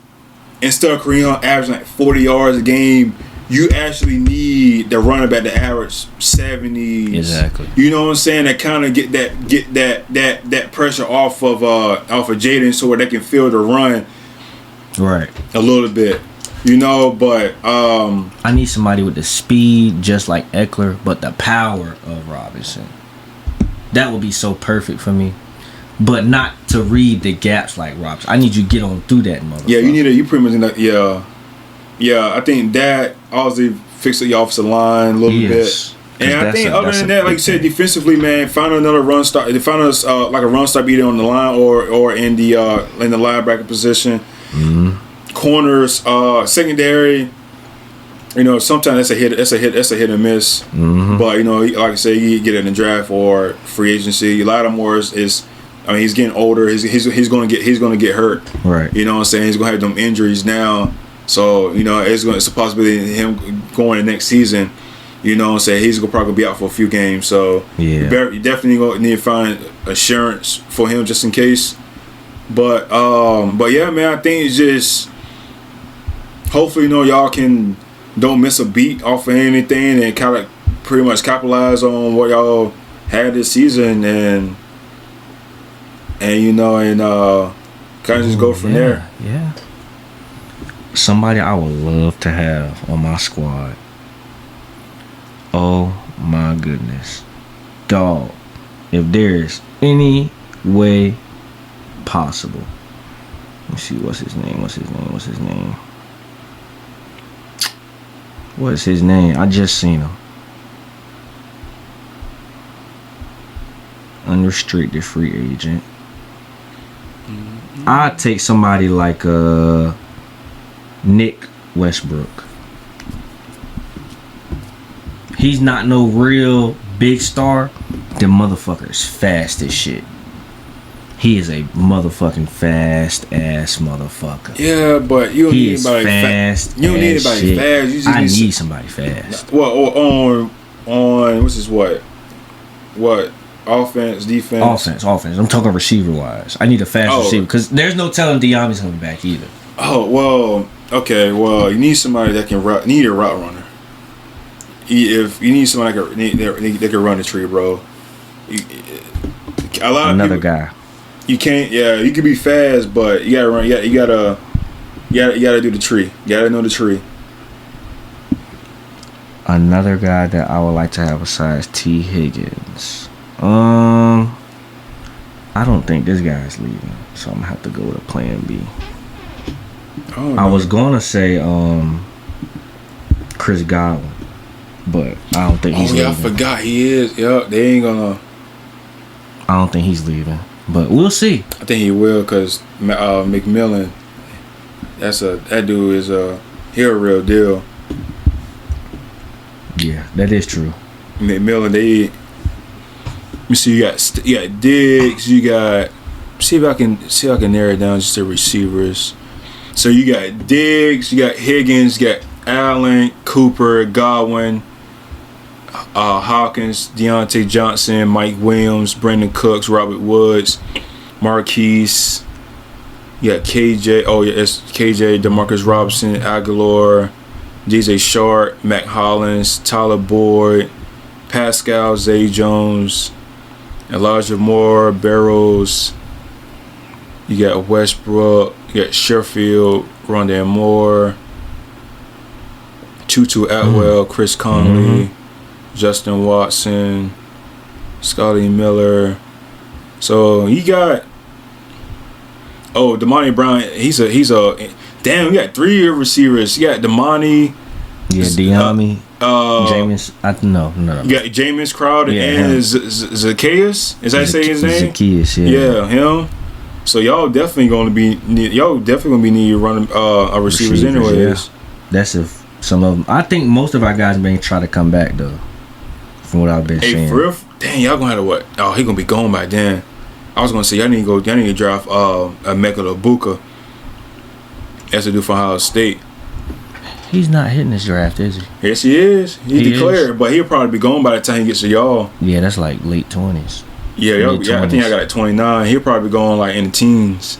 S1: instead of Kareem Hunt averaging like 40 yards a game, you actually need the running back to average 70s.
S2: Exactly.
S1: You know what I'm saying? That kind of get that pressure off of Jaden so they can feel the run.
S2: Right.
S1: A little bit. You know, but
S2: I need somebody with the speed just like Eckler, but the power of Robinson. That would be so perfect for me. But not to read the gaps like Robinson. I need you to get on through that motherfucker.
S1: Yeah, you pretty much yeah. I think that obviously fix the offensive line a little bit. And I think other than that, like you said, defensively, man, find another run stop. Find us like a run stop either on the line or in the linebacker position. Corners, secondary. You know, sometimes that's a hit and miss. But you know, like I said, you get it in the draft or free agency. Lattimore is I mean, he's getting older. He's going to get hurt. Right. You know what I'm saying? He's going to have them injuries now. So, you know, it's a possibility of him going the next season. You know what I'm saying? He's going to probably be out for a few games. So, you definitely going to need to find assurance for him just in case. But yeah, man, I think it's just hopefully, you know, y'all don't miss a beat off of anything and kind of pretty much capitalize on what y'all had this season and you know, and kind of just go from there.
S2: Yeah. Somebody I would love to have on my squad. Oh my goodness. Dog. If there's any way possible. Let me see, what's his name? What's his name? I just seen him. Unrestricted free agent. I'd take somebody like Nick Westbrook. He's not no real big star. The motherfucker is fast as shit. He is a motherfucking fast ass motherfucker.
S1: Yeah, but you don't need anybody
S2: fast.
S1: You don't need anybody fast. You just
S2: need somebody fast.
S1: Well, on what's this? What? Offense, defense.
S2: Offense. I'm talking receiver wise. I need a fast receiver because there's no telling Diami's coming back either.
S1: Oh well, okay. Well, you need somebody that can run. Need a route runner. If you need somebody that can run the tree, bro.
S2: Another guy.
S1: You can't. Yeah, you can be fast, but you gotta run. You gotta do the tree. You gotta know the tree.
S2: Another guy that I would like to have besides T. Higgins. I don't think this guy's leaving, so I'm gonna have to go with a plan B. I was gonna say Chris Godwin, but I don't think he's leaving.
S1: I forgot he is. Yep, they ain't gonna.
S2: I don't think he's leaving, but we'll see.
S1: I think he will because McMillan. That dude is he a real deal.
S2: Yeah, that is true.
S1: McMillan, let me see. You got Diggs. You got. See if I can narrow it down just the receivers. So you got Diggs. You got Higgins. You got Allen, Cooper, Godwin, Hawkins, Deontay Johnson, Mike Williams, Brandon Cooks, Robert Woods, Marquise. You got KJ. Oh yeah, it's KJ, DeMarcus Robinson, Aguilar, DJ Sharp, Mac Hollins, Tyler Boyd, Pascal, Zay Jones, Elijah Moore, Barrows. You got Westbrook. You got Sheffield, Rondale Moore, Tutu Atwell, Chris Conley, Justin Watson, Scotty Miller. So you got Damani Brown. He's a damn. You got 3 receivers. You got Damani.
S2: Yeah, Diami. Jameis. No.
S1: You got Jameis Crowder and Zacchaeus. Is that how you say his name?
S2: Zacchaeus.
S1: Yeah, him. So y'all definitely gonna be need running receivers anyways.
S2: Yeah. That's if some of them. I think most of our guys may try to come back though. From what I've been seeing.
S1: For real? Dang, y'all gonna have to what? Oh, he gonna be gone by then. I was gonna say y'all need to draft Emeka Ibuka. As to do for Ohio State.
S2: He's not hitting this draft, is he?
S1: Yes, he is. He declared, but he'll probably be gone by the time he gets to y'all.
S2: Yeah, that's like late 20s.
S1: Yeah, I think I got at 29. He'll probably be going like in the teens.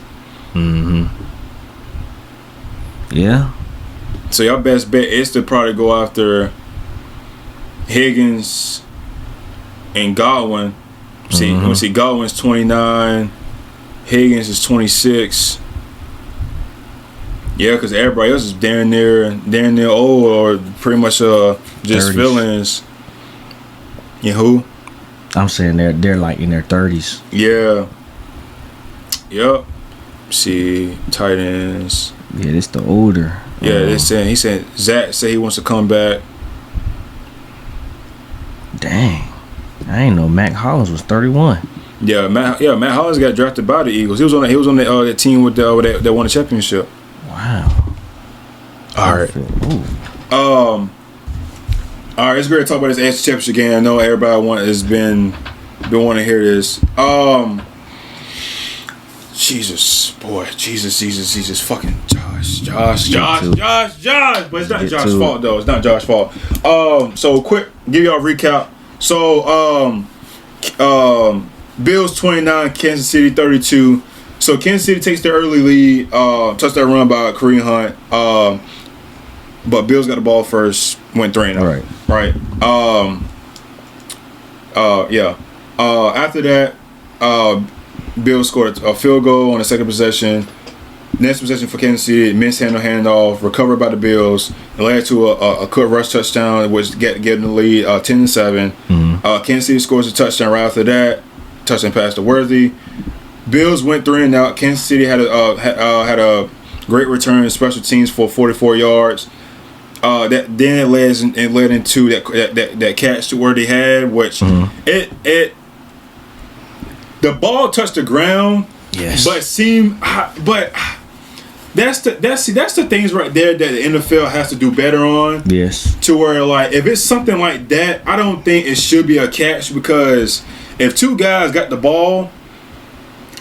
S2: Yeah.
S1: So y'all best bet is to probably go after Higgins and Godwin. See, Godwin's 29. Higgins is 26. Yeah, because everybody else is damn near old or pretty much just 30s. Feelings. You who?
S2: I'm saying they're like in their 30s.
S1: Yeah. Yep. See, tight ends.
S2: Yeah, it's the older.
S1: Yeah, he said Zach said he wants to come back.
S2: Dang, I ain't know Mac Hollins was 31.
S1: Yeah, Matt Hollins got drafted by the Eagles. He was on the team with that won the championship.
S2: Wow.
S1: All right. All right, it's great to talk about this AFC Championship game. I know everybody has been wanting to hear this. Jesus, fucking Josh. But it's not Josh's fault though. It's not Josh's fault. So quick, give y'all a recap. So Bills 29, Kansas City 32. So Kansas City takes the early lead. Touchdown run by Kareem Hunt. But Bills got the ball first. Went 3-0. Right. After that, Bills scored a field goal on the second possession. Next possession for Kansas City, missed handoff, recovered by the Bills, and led to a quick rush touchdown, which getting the lead 10-7. Kansas City scores a touchdown right after that. Touchdown pass to Worthy. Bills went 3-and-out. Kansas City had a great return, special teams for 44 yards. That then it led into that catch to where they had, which the ball touched the ground, but that's the things right there that the NFL has to do better on.
S2: Yes,
S1: to where like if it's something like that, I don't think it should be a catch, because if two guys got the ball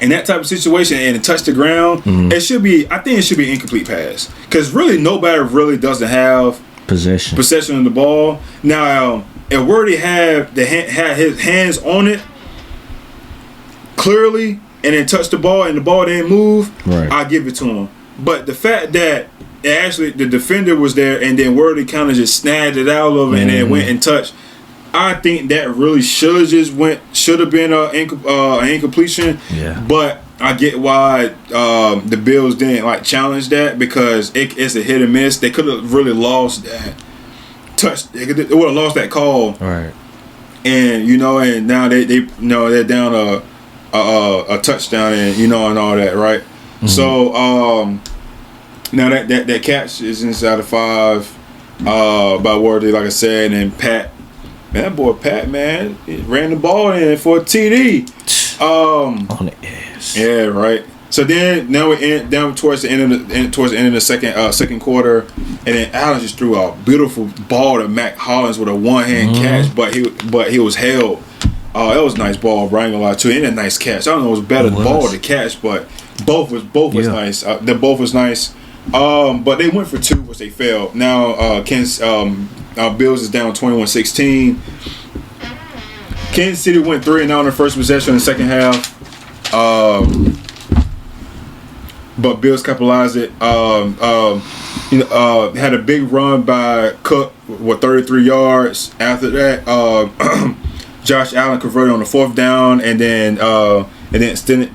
S1: in that type of situation and it touched the ground, it should be. I think it should be an incomplete pass, because really nobody really doesn't have possession of the ball. Now, if Worthy had his hands on it clearly and then touched the ball and the ball didn't move, I give it to him. But the fact that actually the defender was there and then Worthy kind of just snagged it out of it and then went and touched, I think that really should have been an incompletion. Yeah. But I get why the Bills didn't like challenge that, because it's a hit or miss. They could have really lost that touch. They would have lost that call.
S2: Right.
S1: And and now they're down a touchdown and and all that, right? Mm-hmm. So now that catch is inside of 5 by Worthy, like I said, and Pat. Man, that boy Pat, man, he ran the ball in for a TD.
S2: On the ass.
S1: Yeah, right. So then now we're down towards the end of the second quarter, and then Allen just threw a beautiful ball to Mac Hollins with a one-hand catch, but he was held. That was a nice ball, Brian, gonna lie to you, and a nice catch. I don't know if it was better ball to catch, but both was nice. They both was nice. But they went for 2, which they failed. Now Bills is down 21-16. Kansas City went 3-0 on the first possession in the second half. But Bills capitalized it. Had a big run by Cook with 33 yards. After that, Josh Allen converted on the 4th down, and then extended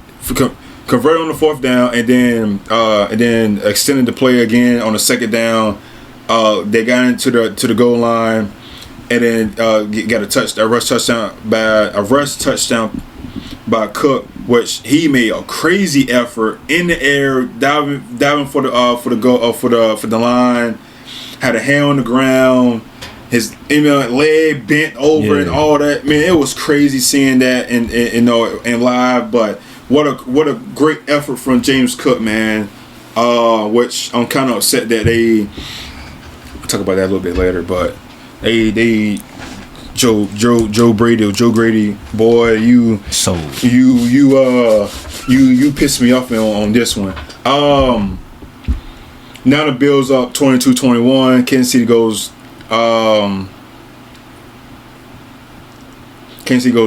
S1: converted on the 4th down, and then extended the play again on the 2nd down. They got into the goal line, and then got a rush touchdown by Cook, which he made a crazy effort in the air, diving for the line, had a hand on the ground, his leg bent over and all that. Man, it was crazy seeing that in live. But what a great effort from James Cook, man. Which I'm kind of upset that we'll talk about that a little bit later, but they Joe Grady, boy, you pissed me off on this one. Now the Bills up 22-21. Kansas City goes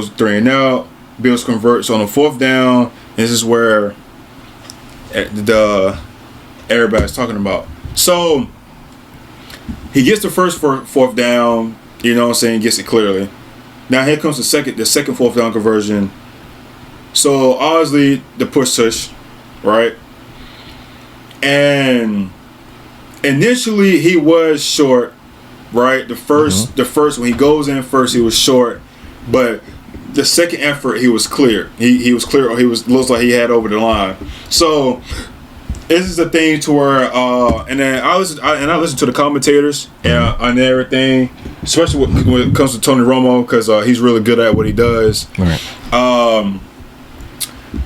S1: 3-and-out. Bills converts on the 4th down. This is where everybody's talking about. So he gets the first 4th down. You know what I'm saying? Gets it clearly. Now here comes the second 4th down conversion. So obviously the push, right? And initially he was short, right? The first when he goes in first, he was short, but the second effort he was clear. He was clear. Looks like he had over the line. So this is the thing to where, and then I listen to the commentators and everything, especially when it comes to Tony Romo, because he's really good at what he does.
S2: Right.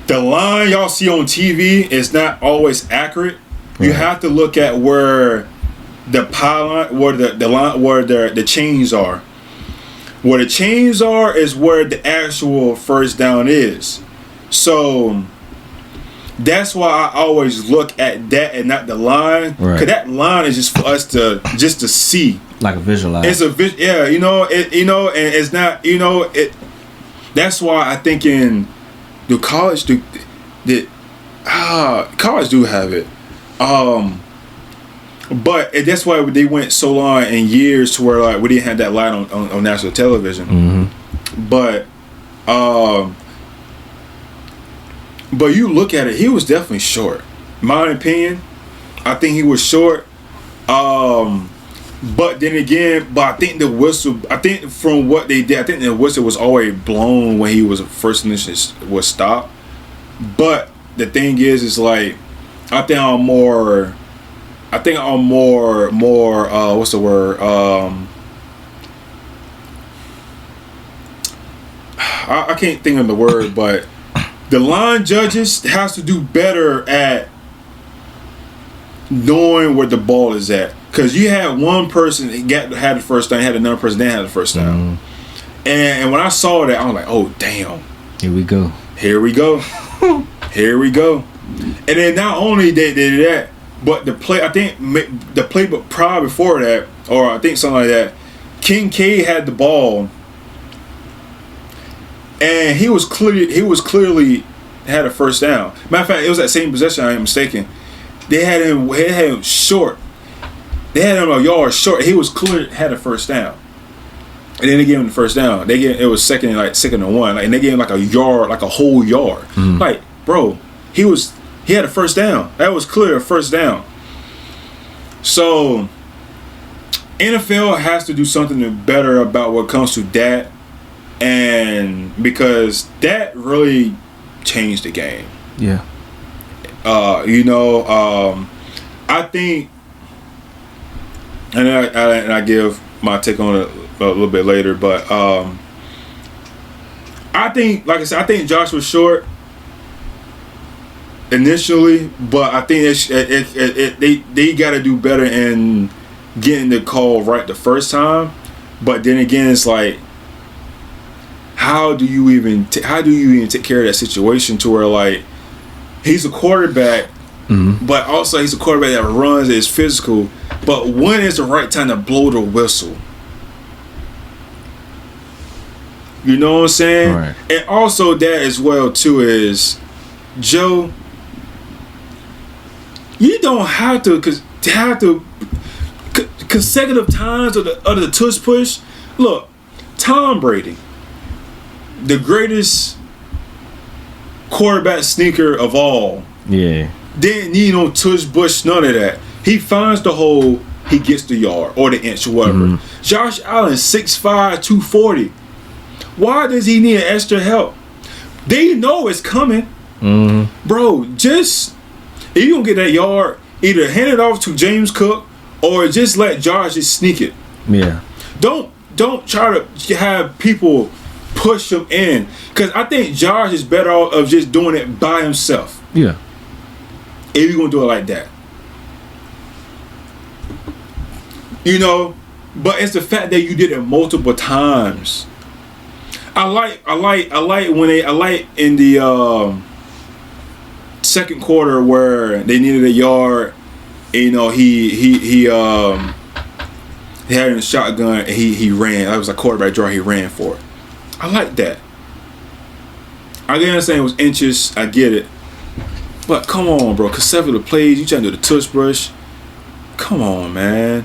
S1: The line y'all see on TV is not always accurate. Right. You have to look at where the pylon, where the line, where the chains are. Where the chains are is where the actual first down is. So that's why I always look at that and not the line, because that line is just for us to see,
S2: like a visualize.
S1: It's a and it's not, That's why I think college do have it, but that's why they went so long in years to where like we didn't have that line on national television, but you look at it, he was definitely short. My opinion, I think he was short. But then again, I think the whistle, from what they did, I think the whistle was already blown when he was first initially was stopped. But the thing is like, I think I'm more, what's the word? I can't think of the word, but the line judges has to do better at knowing where the ball is at. Because you had one person had the first down, had another person that had the first down. And when I saw that, I was like, oh, damn.
S2: Here we go.
S1: And then not only they did that, but the play, I think the play prior before that, or I think something like that, Kincaid had the ball. And he was clearly had a first down. Matter of fact, it was that same possession, I am mistaken. They had him short. They had him a yard short. He was clear, had a first down. And then they gave him the first down. It was second and 1. And they gave him like a yard, like a whole yard. Like, bro, he had a first down. That was clear, a first down. So NFL has to do something better about what comes to that. And because that really changed the game.
S2: Yeah.
S1: I think, and I give my take on it a little bit later, but I think, like I said, I think Josh was short initially, but I think they got to do better in getting the call right the first time. But then again, it's like, how do you even take care of that situation to where, like, he's a quarterback, but also he's a quarterback that runs, is physical. But when is the right time to blow the whistle? You know what I'm saying?
S2: Right.
S1: And also that as well too is, Joe, you don't have to consecutive times of the tush push. Look, Tom Brady, the greatest quarterback sneaker of all.
S2: Yeah.
S1: Didn't need no tush push, none of that. He finds the hole, he gets the yard or the inch or whatever. Josh Allen, 6'5", 240. Why does he need extra help? They know it's coming. Bro, just, if you gonna get that yard, either hand it off to James Cook or just let Josh just sneak it.
S2: Yeah. Don't
S1: try to have people push him in, because I think Josh is better off of just doing it by himself.
S2: Yeah.
S1: If you're gonna do it like that. But it's the fact that you did it multiple times. I like in the second quarter where they needed a yard. He had a shotgun and he ran. That was a quarterback draw. He ran for it. I like that. I can understand it was inches. I get it. But come on, bro. Consecutive plays. You trying to do the tush brush. Come on, man.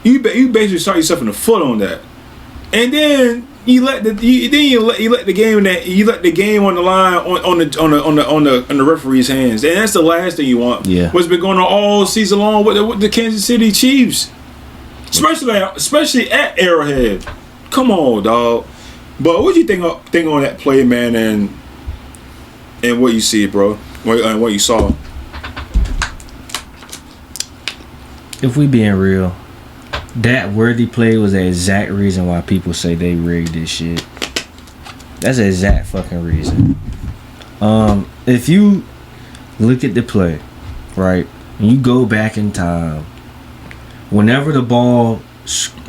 S1: You basically shot yourself in the foot on that. And then you let the game on the line on the referee's hands. And that's the last thing you want.
S2: Yeah.
S1: What's been going on all season long with the Kansas City Chiefs. Especially at Arrowhead. Come on, dog. But what do you think on that play, man, and what you see, bro? And what you saw?
S2: If we being real, that Worthy play was the exact reason why people say they rigged this shit. That's the exact fucking reason. If you look at the play, right, and you go back in time, whenever the ball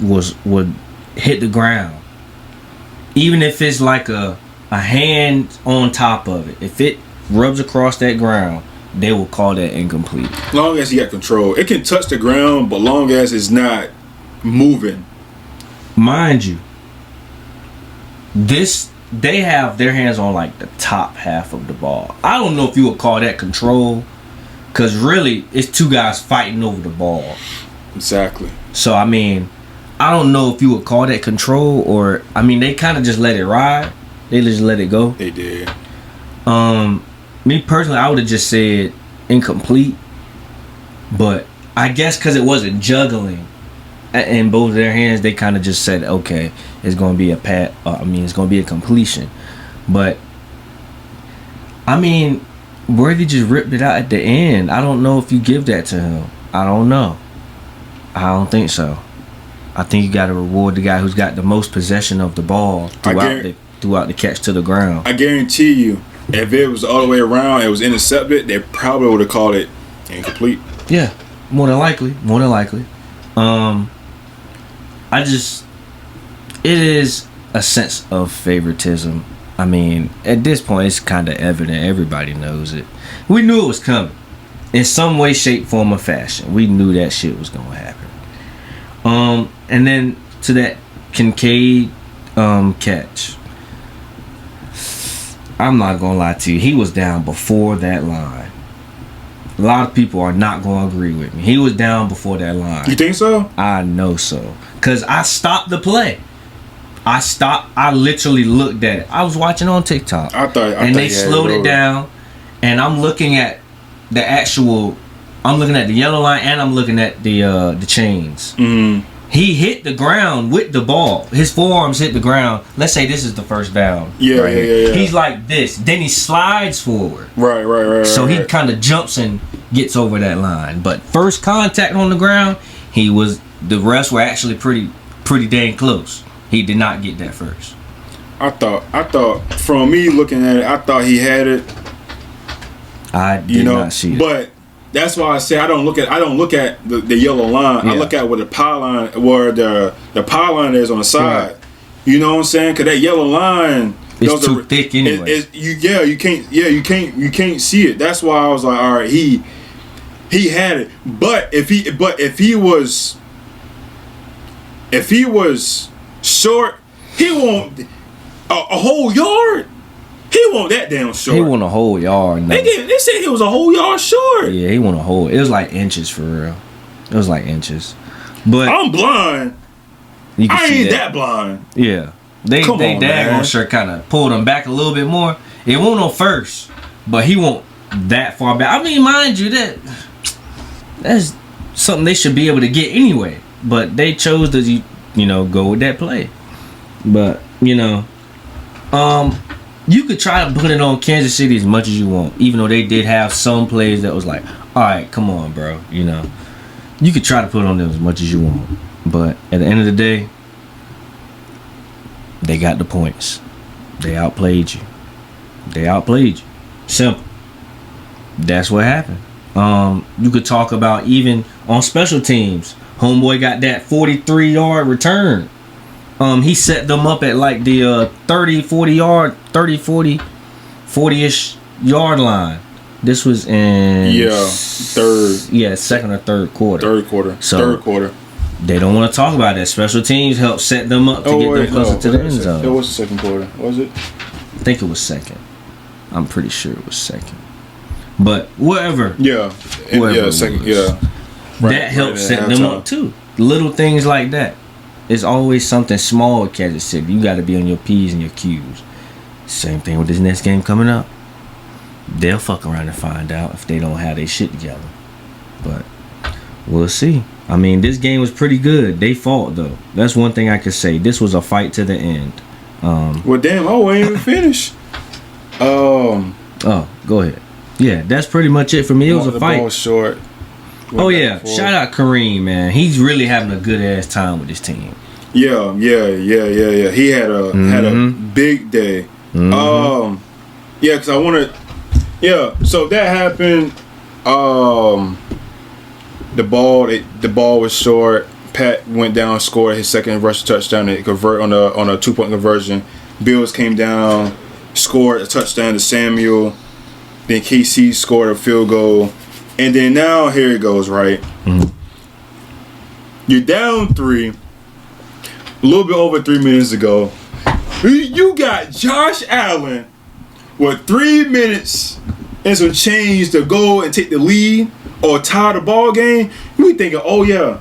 S2: would hit the ground, even if it's like a hand on top of it, if it rubs across that ground, they will call that incomplete.
S1: Long as he got control. It can touch the ground, but long as it's not moving.
S2: Mind you, they have their hands on like the top half of the ball. I don't know if you would call that control, because really it's two guys fighting over the ball. Exactly. So I mean, I don't know if you would call that control, or I mean, they kind of just let it ride. They just let it go.
S1: They did.
S2: Me personally, I would have just said incomplete, but I guess because it wasn't juggling in both of their hands, they kind of just said, okay, it's going to be it's going to be a completion. But I mean, Worthy just ripped it out at the end. I don't know if you give that to him. I don't know. I don't think so. I think you got to reward the guy who's got the most possession of the ball throughout the catch to the ground.
S1: I guarantee you, if it was the other way around, it was intercepted, they probably would have called it incomplete.
S2: Yeah, more than likely. It is a sense of favoritism. I mean, at this point, it's kind of evident. Everybody knows it. We knew it was coming. In some way, shape, form, or fashion. We knew that shit was going to happen. And then to that Kincaid catch. I'm not going to lie to you. He was down before that line. A lot of people are not going to agree with me. He was down before that line.
S1: You think so?
S2: I know so. Because I stopped the play. I literally looked at it. I was watching on TikTok. And they slowed it down. And I'm looking at the yellow line, and I'm looking at the chains. he hit the ground with the ball. His forearms hit the ground. Let's say this is the first down.
S1: Yeah, right yeah.
S2: He's like this. Then he slides forward.
S1: Right.
S2: So he kind of jumps and gets over that line. But first contact on the ground, the refs were actually pretty dang close. He did not get that first.
S1: I thought from me looking at it, I thought he had it.
S2: I did not see it.
S1: But that's why I say I don't look at the yellow line.
S2: Yeah.
S1: I look at where the pylon is on the side. Right. You know what I'm saying? Because that yellow line
S2: is too thick anyway.
S1: You can't see it. That's why I was like, all right, he had it. But if he was short, he won't a whole yard. He want that damn short.
S2: He want a whole yard. No.
S1: They said he was a whole yard short.
S2: Yeah, he want a whole. It was like inches for real. It was like inches. But
S1: I'm blind. I ain't that blind.
S2: Yeah, they daggone sure kind of pulled him back a little bit more. It won't no first, but he won't that far back. I mean, mind you, that's something they should be able to get anyway. But they chose to go with that play. But you could try to put it on Kansas City as much as you want, even though they did have some plays that was like, all right, come on, bro. You could try to put on them as much as you want. But at the end of the day, they got the points. They outplayed you. Simple. That's what happened. You could talk about even on special teams. Homeboy got that 43-yard return. He set them up at like the 40-ish yard line. This was in second or third quarter.
S1: Third quarter.
S2: They don't want to talk about that. Special teams helped set them up to get them closer to the end zone.
S1: It was the second quarter, was it?
S2: I think it was second. I'm pretty sure it was second. But whatever.
S1: Second. Yeah.
S2: That helped set them up too. Little things like that. It's always something small with Kansas City. You got to be on your P's and your Q's. Same thing with this next game coming up. They'll fuck around and find out if they don't have their shit together. But we'll see. I mean, this game was pretty good. They fought, though. That's one thing I could say. This was a fight to the end.
S1: Well, damn, I wasn't even finished.
S2: Oh, go ahead. Yeah, that's pretty much it for me. It was a fight.
S1: The ball short.
S2: Oh yeah, shout out Kareem, man. He's really having a good ass time with his team.
S1: Yeah. He had a big day. Because I wanted. Yeah, so that happened. The ball was short. Pat went down, scored his second rush touchdown to convert on a 2-point conversion. Bills came down, scored a touchdown to Samuel. Then KC scored a field goal. And then now here it goes, right? Mm-hmm. You're down 3. A little bit over 3 minutes ago. You got Josh Allen with 3 minutes and some change to go and take the lead or tie the ball game. You thinking, oh yeah,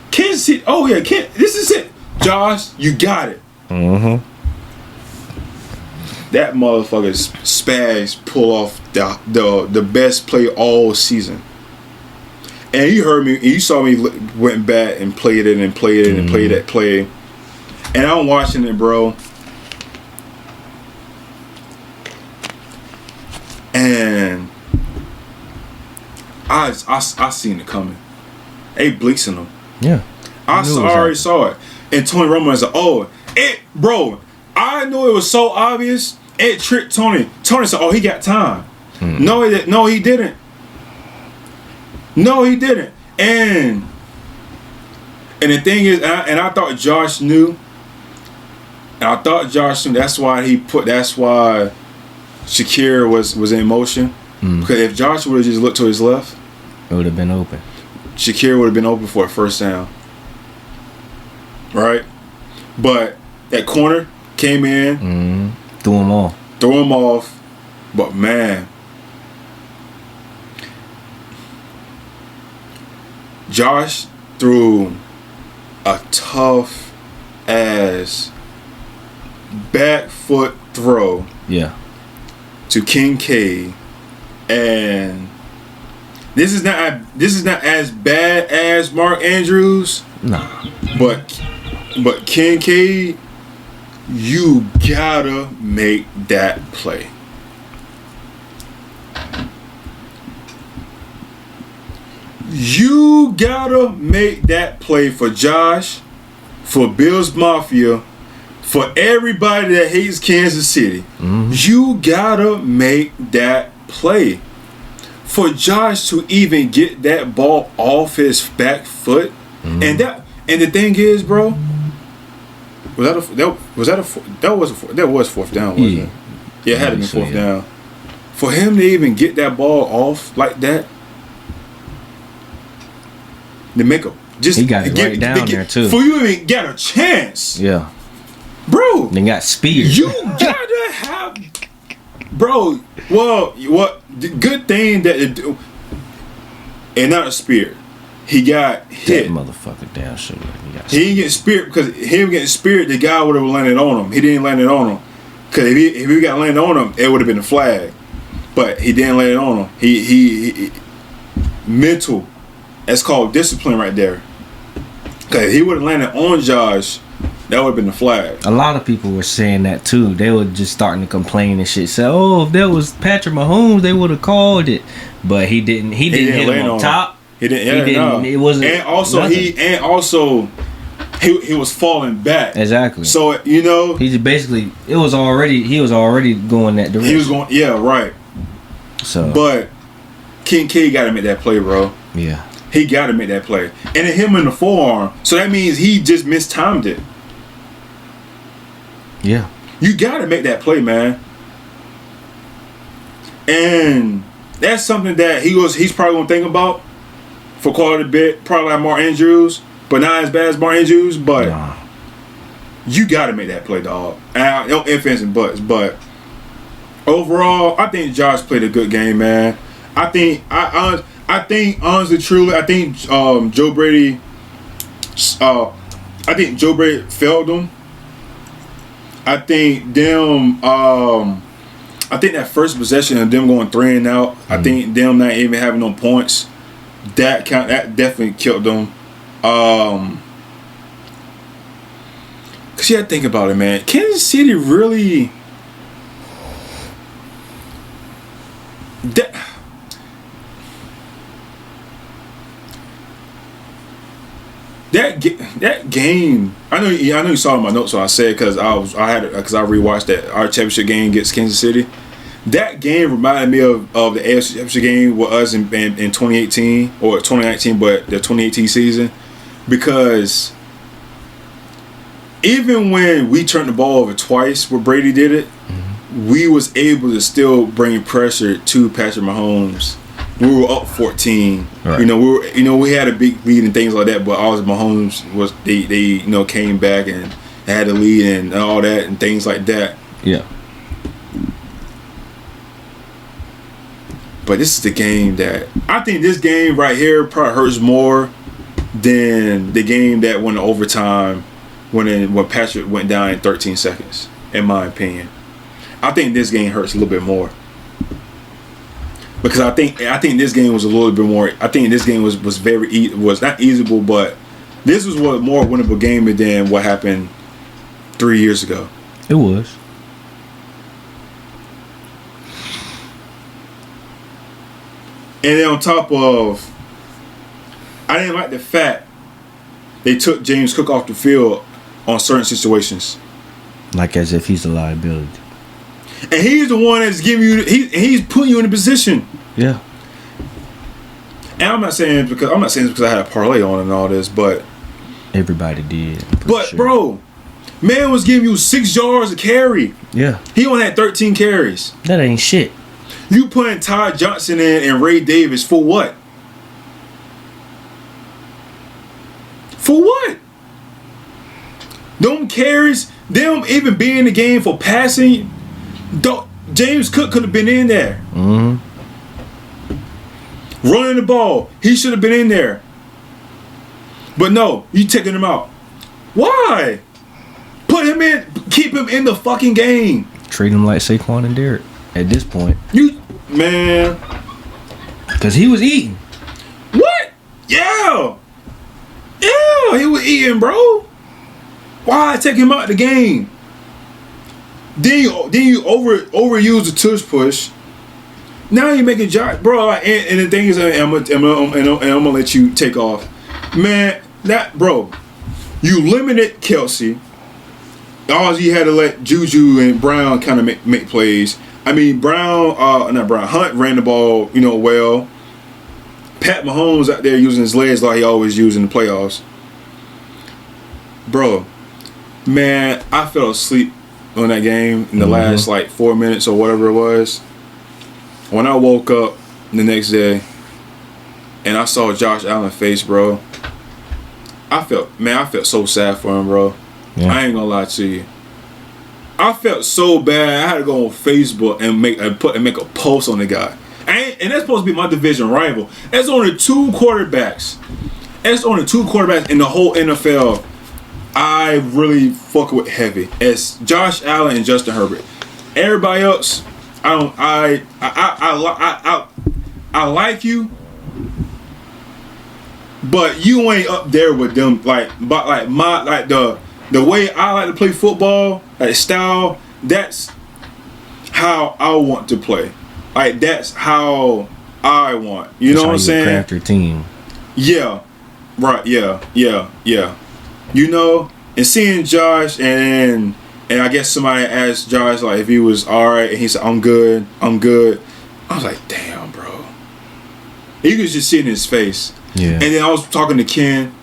S1: Kansas City. Oh yeah, this is it, Josh. You got it.
S2: Mm-hmm.
S1: That motherfucker Spags pull off the best play all season. And you heard me, and you saw me went back and played it and played it and played that play. And I'm watching it, bro. And I seen it coming. They bleaching them.
S2: Yeah.
S1: I already saw it. And Tony Romo was like, bro, I knew it was so obvious. It tricked Tony. Tony said, he got time. No, he didn't. And the thing is, I thought Josh knew. That's why Shakir was in motion. Because if Josh would have just looked to his left,
S2: it would have been open.
S1: Shakir would have been open for a first down. Right? But that corner came in.
S2: Threw him off.
S1: But man, Josh threw a tough ass back foot throw.
S2: Yeah.
S1: To Kincaid, and this is not as bad as Mark Andrews.
S2: Nah.
S1: But Kincaid, you gotta make that play. You gotta make that play for Josh, for Bills Mafia, for everybody that hates Kansas City.
S2: Mm-hmm.
S1: You gotta make that play. For Josh to even get that ball off his back foot, and the thing is, bro, that was fourth down, wasn't it? Yeah, it had to be fourth down. For him to even get that ball off like that, to make
S2: he got it right down there too.
S1: For you to even get a chance,
S2: yeah,
S1: bro.
S2: They got speed.
S1: You gotta have, bro. Well, what the good thing that it do, and not a spear. He got hit.
S2: That motherfucker down shoulder.
S1: He didn't get speared because him getting speared, the guy would have landed on him. He didn't land it on him because if he got landed on him, it would have been a flag. But he didn't land it on him. He mental. That's called discipline right there. Because if he would have landed on Josh, that would have been a flag.
S2: A lot of people were saying that too. They were just starting to complain and shit. Say, oh, if that was Patrick Mahomes, they would have called it. But he didn't. He didn't hit him on top.
S1: He didn't. No.
S2: It wasn't.
S1: And also he was falling back.
S2: Exactly.
S1: So you know
S2: he just basically he was already going that direction.
S1: He was going. Yeah, right.
S2: So,
S1: but Kincaid got to make that play, bro.
S2: Yeah.
S1: He got to make that play, and it hit him in the forearm. So that means he just mistimed it.
S2: Yeah.
S1: You got to make that play, man. And that's something that he's probably gonna think about for quite a bit. Probably like Mark Andrews, but not as bad as Mark Andrews. But you got to make that play, dog. And no ifs, ands, and buts. But overall, I think Josh played a good game, man. I think honestly, truly, I think Joe Brady. I think Joe Brady failed them. I think them. I think that first possession of them going 3 and out. I think them not even having no points. That definitely killed them. Cause you gotta think about it, man. Kansas City really. That game, I know you saw it in my notes. So I said because I rewatched our championship game against Kansas City. That game reminded me of the AFC championship game with us in 2018 or 2019, but the 2018 season, because even when we turned the ball over twice, where Brady did it, we was able to still bring pressure to Patrick Mahomes. We were up 14. Right. We had a big lead and things like that, but all Mahomes was they came back and had a lead and all that and things like that.
S2: Yeah.
S1: But this is the game that I think this game right here probably hurts more than the game that went to overtime when Patrick went down in 13 seconds. In my opinion, I think this game hurts a little bit more. Because I think this game was a little bit more. I think this game was not easable, but this was a more winnable game than what happened 3 years ago.
S2: It was.
S1: And then on top of, I didn't like the fact they took James Cook off the field on certain situations.
S2: Like as if he's a liability.
S1: And he's the one that's giving you. He's putting you in a position.
S2: Yeah.
S1: And I'm not saying this because I had a parlay on and all this, but
S2: everybody did.
S1: But sure. Bro, man was giving you 6 yards a carry.
S2: Yeah. He
S1: only had 13 carries.
S2: That ain't shit.
S1: You putting Ty Johnson in and Ray Davis for what? For what? Them carries, them even being in the game for passing. James Cook could have been in there.
S2: Mm-hmm.
S1: Running the ball, he should have been in there. But no, you taking him out. Why? Put him in, keep him in the fucking game.
S2: Treat him like Saquon and Derek at this point.
S1: Man. Because
S2: he was eating.
S1: What? Yeah. he was eating, bro. Why take him out the game? Then you overuse the tush push. Now you're making Josh, bro. And the thing is, I'm gonna let you take off, man. That bro, you limited Kelsey. All you had to let Juju and Brown kind of make plays. I mean, Hunt ran the ball, well. Pat Mahomes out there using his legs like he always used in the playoffs. Bro, man, I fell asleep on that game in the last 4 minutes or whatever it was. When I woke up the next day and I saw Josh Allen's face, bro, I felt so sad for him, bro. Yeah. I ain't gonna lie to you. I felt so bad. I had to go on Facebook and make a post on the guy. And that's supposed to be my division rival. That's only two quarterbacks. In the whole NFL I really fuck with heavy. It's Josh Allen and Justin Herbert. Everybody else, I like you, but you ain't up there with them. The way I like to play football, style, that's how I want to play. That's how I want. You know what I'm saying?
S2: Craft your team.
S1: Yeah. Right. Yeah. And seeing Josh and I guess somebody asked Josh if he was all right, and he said, I'm good. I was like, damn, bro. You could just see it in his face. Yeah. And then I was talking to Ken.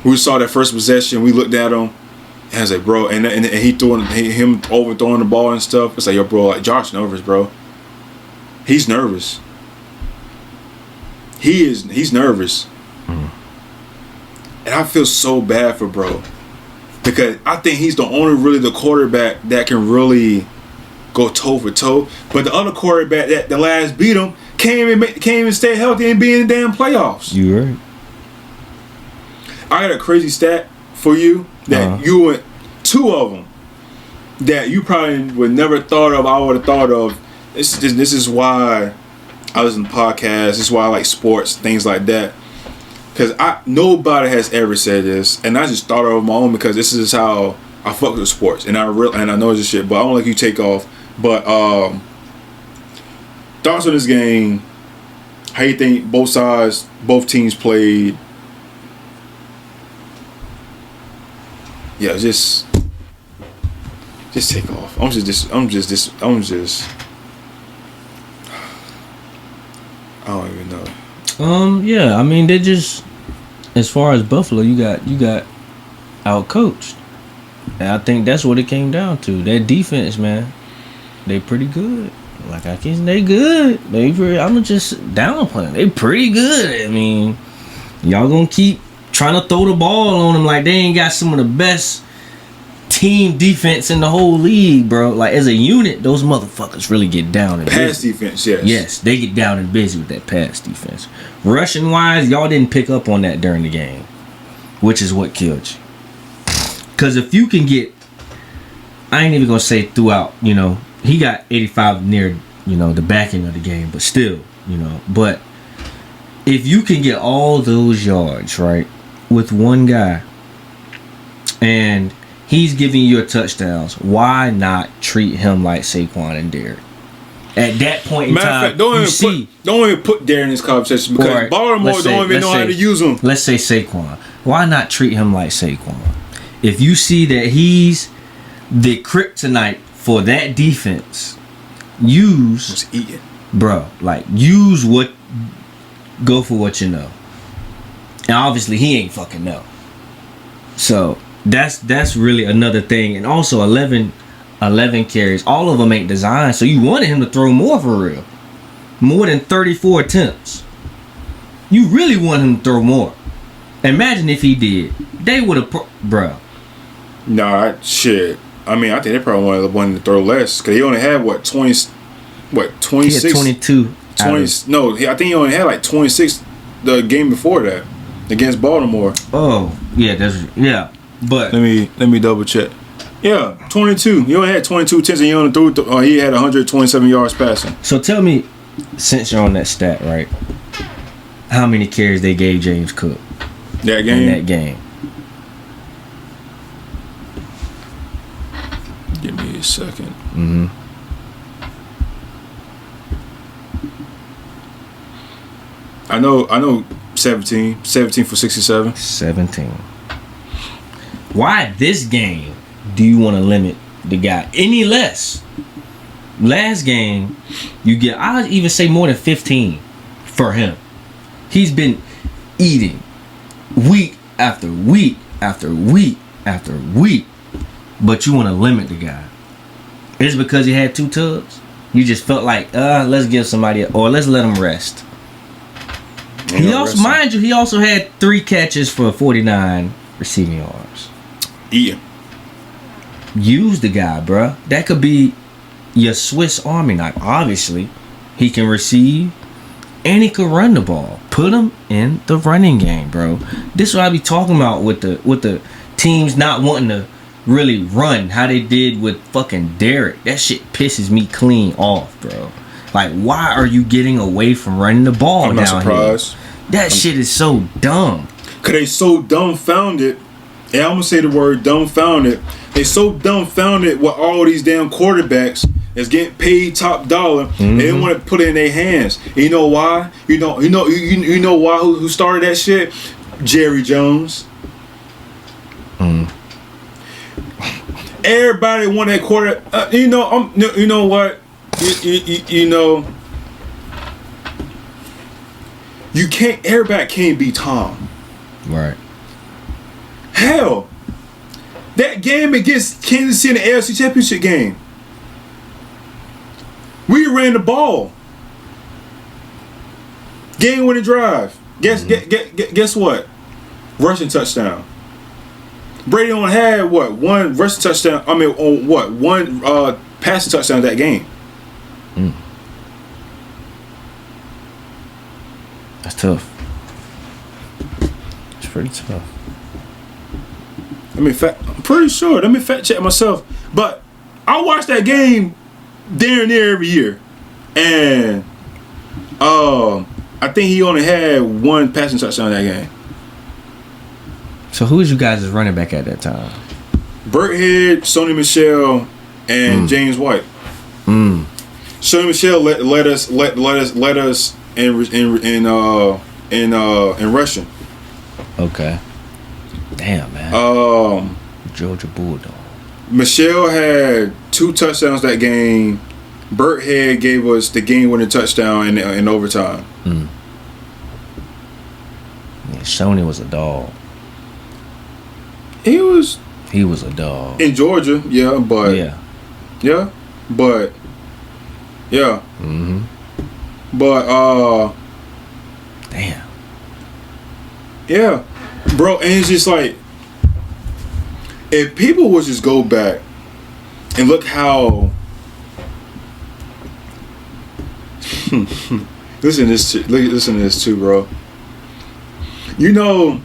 S1: We saw that first possession. We looked at him. And I was like, bro, and he him overthrowing the ball and stuff. It's like, yo, bro, Josh nervous, bro. He's nervous. He's nervous. And I feel so bad for bro. Because I think he's the only the quarterback that can really go toe for toe. But the other quarterback that the last beat him can't even stay healthy and be in the damn playoffs.
S2: You right.
S1: I got a crazy stat for you that you went two of them that you probably would never thought of. I would have thought of. This is why I listen to podcasts. This is why I like sports, things like that. Because nobody has ever said this, and I just thought of my own because this is how I fuck with sports, and I know this shit. But I don't let you take off. But thoughts on this game? How you think both teams played? Yeah, just take off. I'm just. I don't even know.
S2: Yeah, I mean, they just, as far as Buffalo, you got out-coached. And I think that's what it came down to. That defense, man, they pretty good. They good. I'm just downplaying them. They pretty good. I mean, y'all gonna keep trying to throw the ball on them like they ain't got some of the best team defense in the whole league, bro. As a unit, those motherfuckers really get down and
S1: pass
S2: busy.
S1: Defense, yes.
S2: Yes, they get down and busy with that pass defense. Rushing wise, y'all didn't pick up on that during the game, which is what killed you. Because if you can get, I ain't even gonna say throughout, he got 85 near, the back end of the game, but still, but if you can get all those yards, right, with one guy, and he's giving you your touchdowns, why not treat him like Saquon and Derek? At that point in time,
S1: don't even put Derek in this conversation because Baltimore don't even know how to use him.
S2: Let's say Saquon. Why not treat him like Saquon? If you see that he's the kryptonite for that defense, use go for what you know. And obviously he ain't fucking know. So that's really another thing. And also 11 carries, all of them ain't designed, so you wanted him to throw more for real. More than 34 attempts. You really want him to throw more. Imagine if he did. They would have bruh.
S1: Nah, shit. I mean, I think they probably wanted to throw less because he only had 26?
S2: He had 22.
S1: No, I think he only had 26 the game before that against Baltimore.
S2: Oh, yeah, but
S1: let me double check. Yeah, 22. He only had 22 attempts and he only threw. He had 127 yards passing.
S2: So tell me, since you're on that stat, right? How many carries they gave James Cook
S1: that game?
S2: In that game.
S1: second.
S2: Mm-hmm.
S1: I know 17 for 67.
S2: 17. Why this game do you want to limit the guy any less? Last game, you get, I'll even say more than 15 for him. He's been eating week after week after week after week, but you want to limit the guy. It's because he had 2 tubs. You just felt like, let's give somebody, or let's let him rest. He also, mind you, he also had 3 catches for 49 receiving yards.
S1: Yeah.
S2: Use the guy, bruh. That could be your Swiss Army knife. Obviously, he can receive and he can run the ball. Put him in the running game, bro. This is what I be talking about with the teams not wanting to really run how they did with fucking Derek. That shit pisses me clean off, bro. Like, why are you getting away from running the ball
S1: I'm
S2: down
S1: not surprised.
S2: here? That shit is so dumb.
S1: Cause they so dumbfounded. And I'm gonna say the word dumbfounded. They so dumbfounded with all these damn quarterbacks that's getting paid top dollar.
S2: Mm-hmm.
S1: They didn't want to put it in their hands. And you know why? You know why? Who started that shit? Jerry Jones. Everybody want that quarter. You know what? You know. You can't. Everybody can't be Tom.
S2: Right.
S1: Hell, that game against Kansas City in the AFC Championship game, we ran the ball. Game-winning drive. Guess what? Rushing touchdown. Brady only had what? 1 rushing touchdown. I mean, on what? 1 passing touchdown that game.
S2: That's tough. It's pretty tough.
S1: I'm pretty sure. Let me fact check myself. But I watch that game damn near every year, and I think he only had 1 passing touchdown that game.
S2: So who is you guys' running back at that time?
S1: Burkhead, Sony Michel, and James White. Sony Michel let us in rushing.
S2: Okay. Damn, man. Georgia Bulldog.
S1: Michelle had 2 touchdowns that game. Burkhead gave us the game-winning touchdown in overtime.
S2: Yeah, Sony was a dog.
S1: He was
S2: a dog.
S1: in Georgia, yeah, but
S2: Damn.
S1: yeah, bro, and it's just like, if people would just go back and look how listen to this too, bro. You know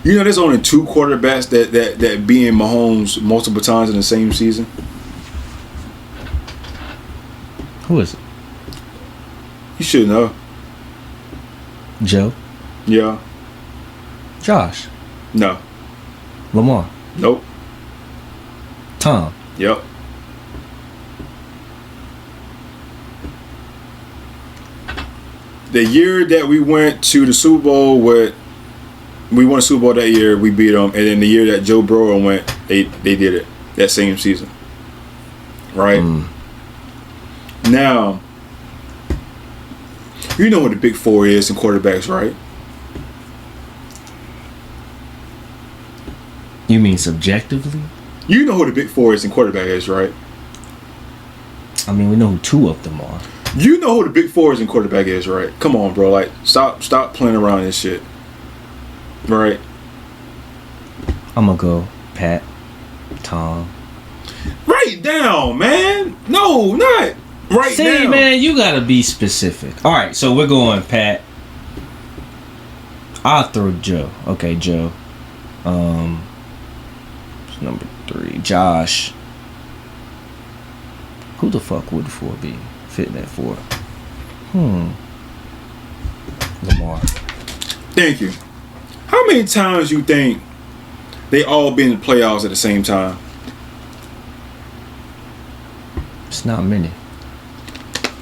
S1: there's only 2 quarterbacks that be in Mahomes multiple times in the same season.
S2: Who is it?
S1: You should know.
S2: Joe?
S1: Yeah.
S2: Josh?
S1: No.
S2: Lamar?
S1: Nope.
S2: Tom?
S1: Yep. The year that we went to the Super Bowl we won a Super Bowl that year, we beat them, and then the year that Joe Burrow went, they did it that same season. Right? Now, you know what the big 4 is in quarterbacks, right?
S2: You mean subjectively?
S1: You know who the big 4 is in quarterback is, right?
S2: I mean, we know who 2 of them are.
S1: You know who the big 4 is in quarterback is, right? Come on, bro. Like, stop playing around this shit. Right?
S2: I'm gonna go Pat, Tom.
S1: Write down, man. No, not right now.
S2: See, man, you gotta be specific. All right, so we're going Pat. I'll throw Joe. Okay, Joe. Number 3, Josh. Who the fuck would the 4 be? Fitting that 4. Lamar.
S1: Thank you. How many times you think they all been in the playoffs at the same time?
S2: It's not many.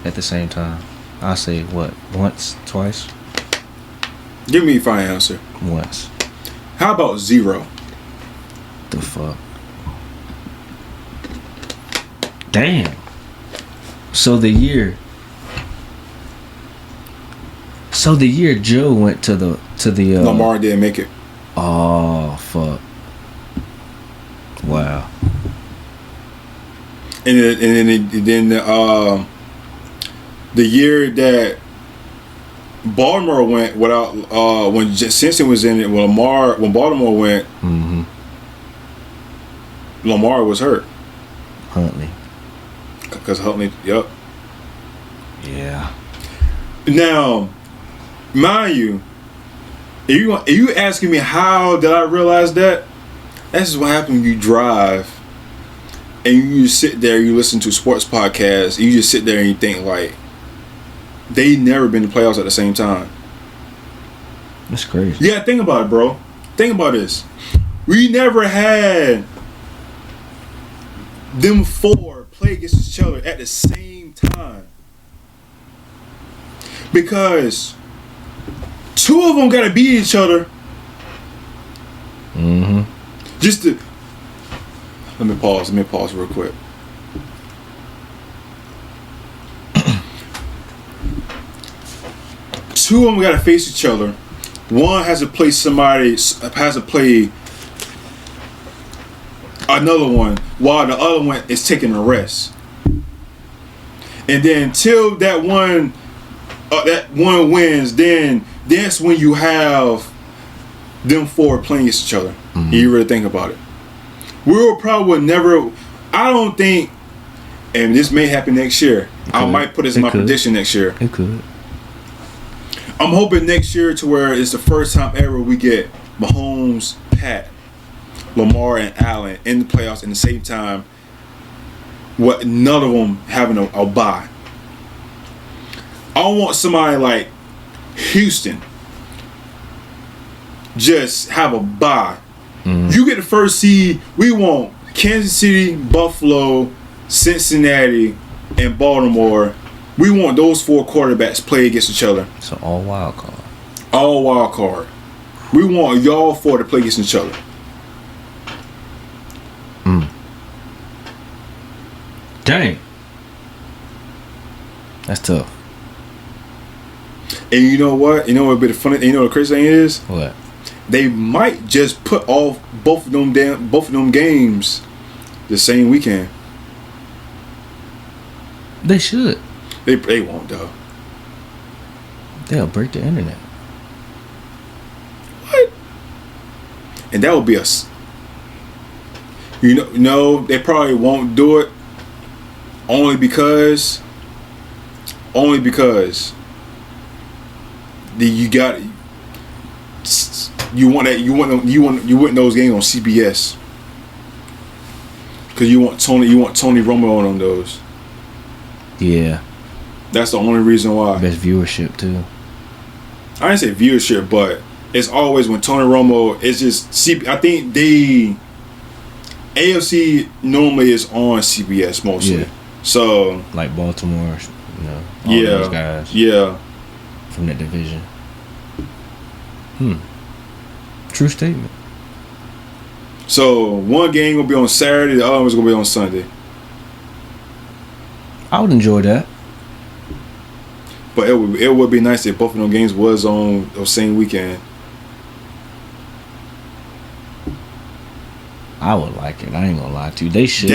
S2: At the same time, I say what? Once, twice,
S1: Give me a fine answer.
S2: once.
S1: How about 0?
S2: The fuck. Damn. So the year Joe went to the
S1: Lamar didn't make it.
S2: Oh fuck. Wow.
S1: And then the year that Baltimore went without when Simpson was in it, when Baltimore went,
S2: Mm-hmm.
S1: Lamar was hurt
S2: Huntley.
S1: because Huntley. Yep.
S2: Yeah.
S1: Now, mind you, if you asking me how did I realize that, that's what happens when you drive and you just sit there, you listen to sports podcasts, you just sit there and you think like they never been to playoffs at the same time.
S2: That's crazy.
S1: Yeah, think about it, bro. Think about this. We never had them 4 play against each other at the same time. Because 2 of them gotta beat each other.
S2: Mm-hmm.
S1: Just to let me pause real quick. Two of them gotta face each other. One has to play another one while the other one is taking a rest. And then till that one wins, then that's when you have them 4 playing against each other.
S2: Mm-hmm.
S1: You really think about it. We will probably never. I don't think, and this may happen next year. I might put this in my prediction next year.
S2: It could.
S1: I'm hoping next year to where it's the first time ever we get Mahomes, Pat, Lamar, and Allen in the playoffs in the same time. What none of them having a bye. I want somebody like Houston just have a bye.
S2: Mm-hmm.
S1: You get the first seed. We want Kansas City, Buffalo, Cincinnati, and Baltimore. We want those 4 quarterbacks play against each other.
S2: So all wild card.
S1: All wild card. We want y'all 4 to play against each other.
S2: Dang. That's tough.
S1: And you know what? You know what? Be the funny. You know what the crazy thing is?
S2: What?
S1: They might just put off both of them games the same weekend.
S2: They should.
S1: They won't though.
S2: They'll break the internet.
S1: What? And that would be us. No, they probably won't do it. Only because you want those games on CBS because you want Tony Romo on those.
S2: Yeah.
S1: That's the only reason why.
S2: Best viewership too.
S1: I didn't say viewership, but it's always when Tony Romo is just I think AFC normally is on CBS mostly.
S2: Yeah.
S1: So
S2: like Baltimore, all those guys.
S1: Yeah.
S2: From that division. True statement.
S1: So one game gonna be on Saturday, the other one's gonna be on Sunday.
S2: I would enjoy that.
S1: But it would be nice if both of them games was on the same weekend.
S2: I would like it. I ain't gonna lie to you. They should.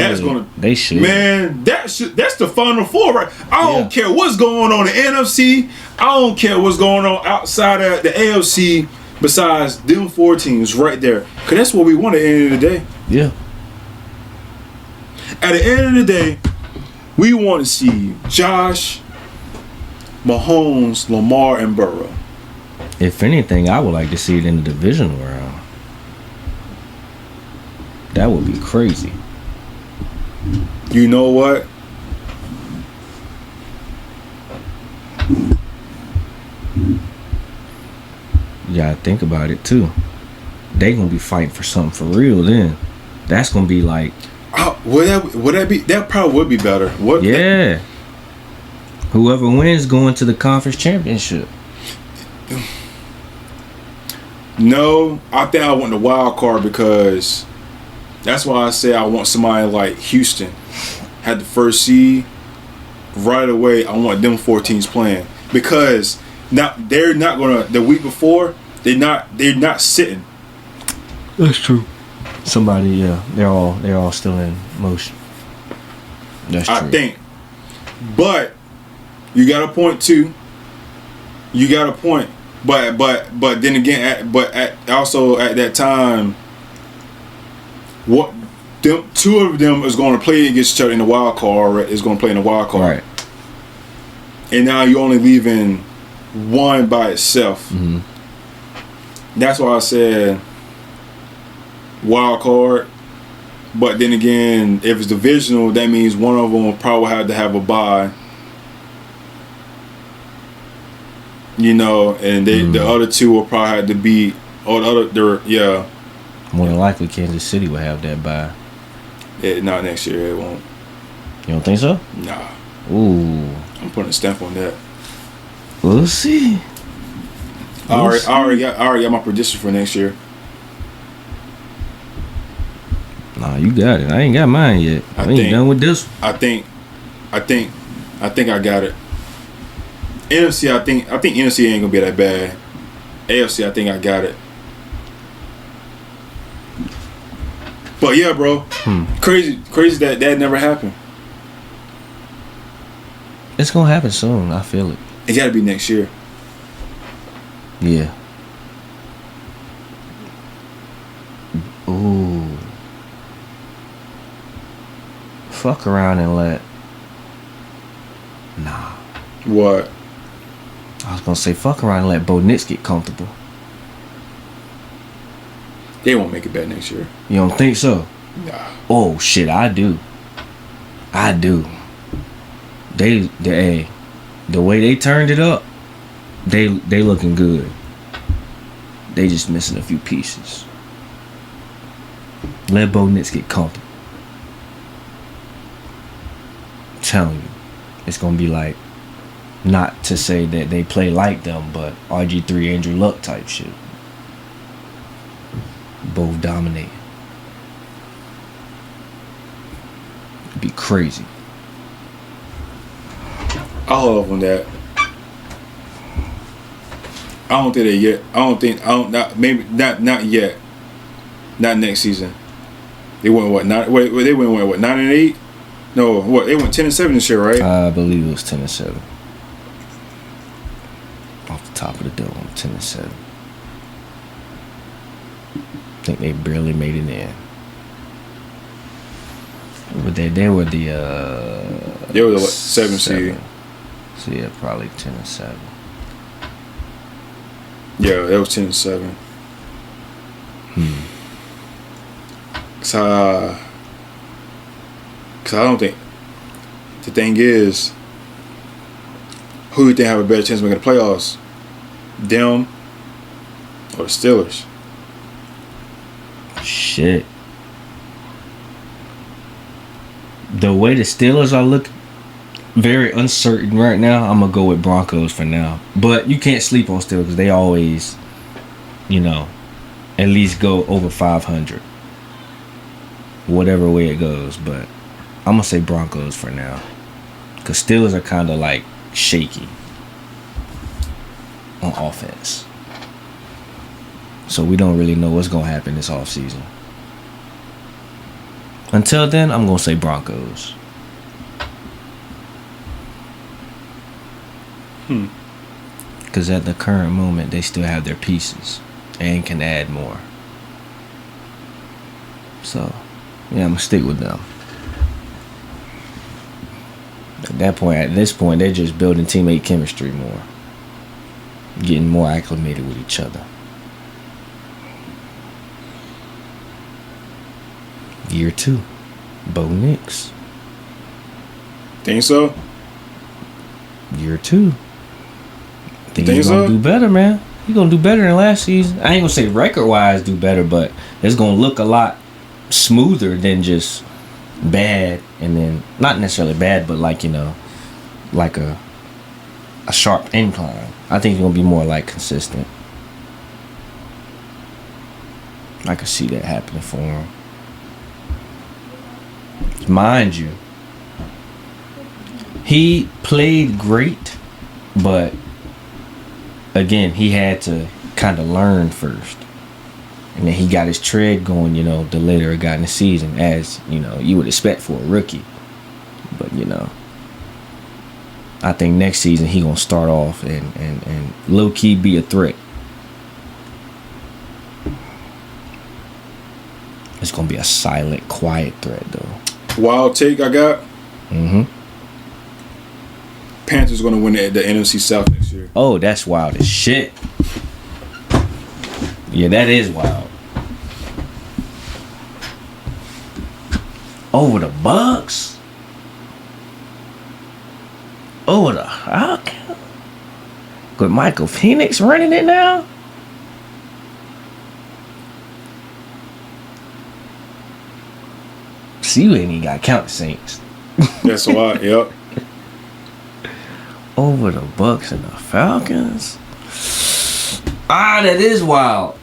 S2: They should.
S1: Man, that's the Final Four, right? I don't care what's going on in the NFC. I don't care what's going on outside of the AFC. Besides them 4 teams right there, because that's what we want at the end of the day.
S2: Yeah.
S1: At the end of the day, we want to see Josh, Mahomes, Lamar, and Burrow.
S2: If anything, I would like to see it in the divisional round. That would be crazy.
S1: You know what?
S2: You gotta think about it too. They gonna be fighting for something for real then. That's gonna be like
S1: Would that be? That probably would be better. What?
S2: Yeah. Whoever wins going to the conference championship.
S1: No, I think I want the wild card because that's why I say I want somebody like Houston had the first seed right away. I want them 4 teams playing because now they're not gonna. The week before they're not sitting.
S2: That's true. Somebody, yeah, they're all still in motion. That's true.
S1: I think, but you got a point too. You got a point, but then again, also at that time, what them 2 of them is going to play against each other in the wild card. Is going to play in the wild card,
S2: right?
S1: And now you're only leaving one by itself.
S2: Mm-hmm.
S1: That's why I said wild card. But then again, if it's divisional, that means one of them will probably have to have a bye. You know, and the other 2 will probably have to beat. Or yeah.
S2: More than likely, Kansas City will have that bye.
S1: Not next year. It won't.
S2: You don't think so?
S1: Nah.
S2: Ooh.
S1: I'm putting a stamp on that.
S2: We'll see.
S1: I already got my prediction for next year.
S2: Nah, you got it. I ain't got mine yet. I ain't done with this.
S1: I think I got it. NFC, I think NFC ain't gonna be that bad. AFC, I think I got it. But yeah, bro, crazy that never happened.
S2: It's gonna happen soon. I feel it.
S1: It gotta be next year.
S2: Yeah. Ooh. Fuck around and let. Nah.
S1: What?
S2: I was gonna say fuck around and let Bo Nix get comfortable.
S1: They won't make it back next year.
S2: You don't think so?
S1: Nah.
S2: Oh shit, I do. They the way they turned it up, they looking good. They just missing a few pieces. Let Bo Nix get comfortable. I'm telling you, it's gonna be like, not to say that they play like them, but RG3 Andrew Luck type shit. Both dominating. It'd be crazy.
S1: I'll hold off on that. I don't think they yet. Not yet. Not next season. They went what? They went what? 9-8? No, what? They went 10-7 this year, right?
S2: I believe it was 10-7. Off the top of the dome, 10-7. I think they barely made it in. But they were the
S1: They were the 7 seed.
S2: So yeah, probably 10-7.
S1: Yeah, that was 10-7. Cause I don't think. The thing is, who do you think have a better chance of making the playoffs? Them or the Steelers?
S2: Shit. The way the Steelers are looking very uncertain right now, I'm gonna go with Broncos for now. But you can't sleep on Steelers because they always, at least go over 500. Whatever way it goes, but I'm gonna say Broncos for now. Because Steelers are kind of like shaky on offense. So we don't really know what's gonna happen this offseason. Until then, I'm gonna say Broncos. Because at the current moment, they still have their pieces and can add more. So, yeah, I'm gonna stick with them. At this point, they're just building teammate chemistry more, getting more acclimated with each other. Year 2, Bo Nix.
S1: Think so?
S2: Year 2. Think
S1: Think
S2: he's gonna
S1: so?
S2: do better, man. He's gonna do better than last season. I ain't gonna say record wise do better, but it's gonna look a lot smoother than just bad and then not necessarily bad, but like like a sharp incline. I think it's gonna be more like consistent. I could see that happening for him. Mind you, he played great, but again, he had to kind of learn first. And then he got his tread going, the later it got in the season, as, you would expect for a rookie. But, I think next season he going to start off and low-key be a threat. It's going to be a silent, quiet threat, though.
S1: Wild take I got.
S2: Mm-hmm.
S1: Panthers going to win the NFC South next year.
S2: Oh, that's wild as shit. Yeah, that is wild. Over the Bucks? Over the Falcons? With Michael Penix running it now? See, you ain't even got to count the Saints.
S1: That's why, yep.
S2: Over the Bucks and the Falcons? That is wild.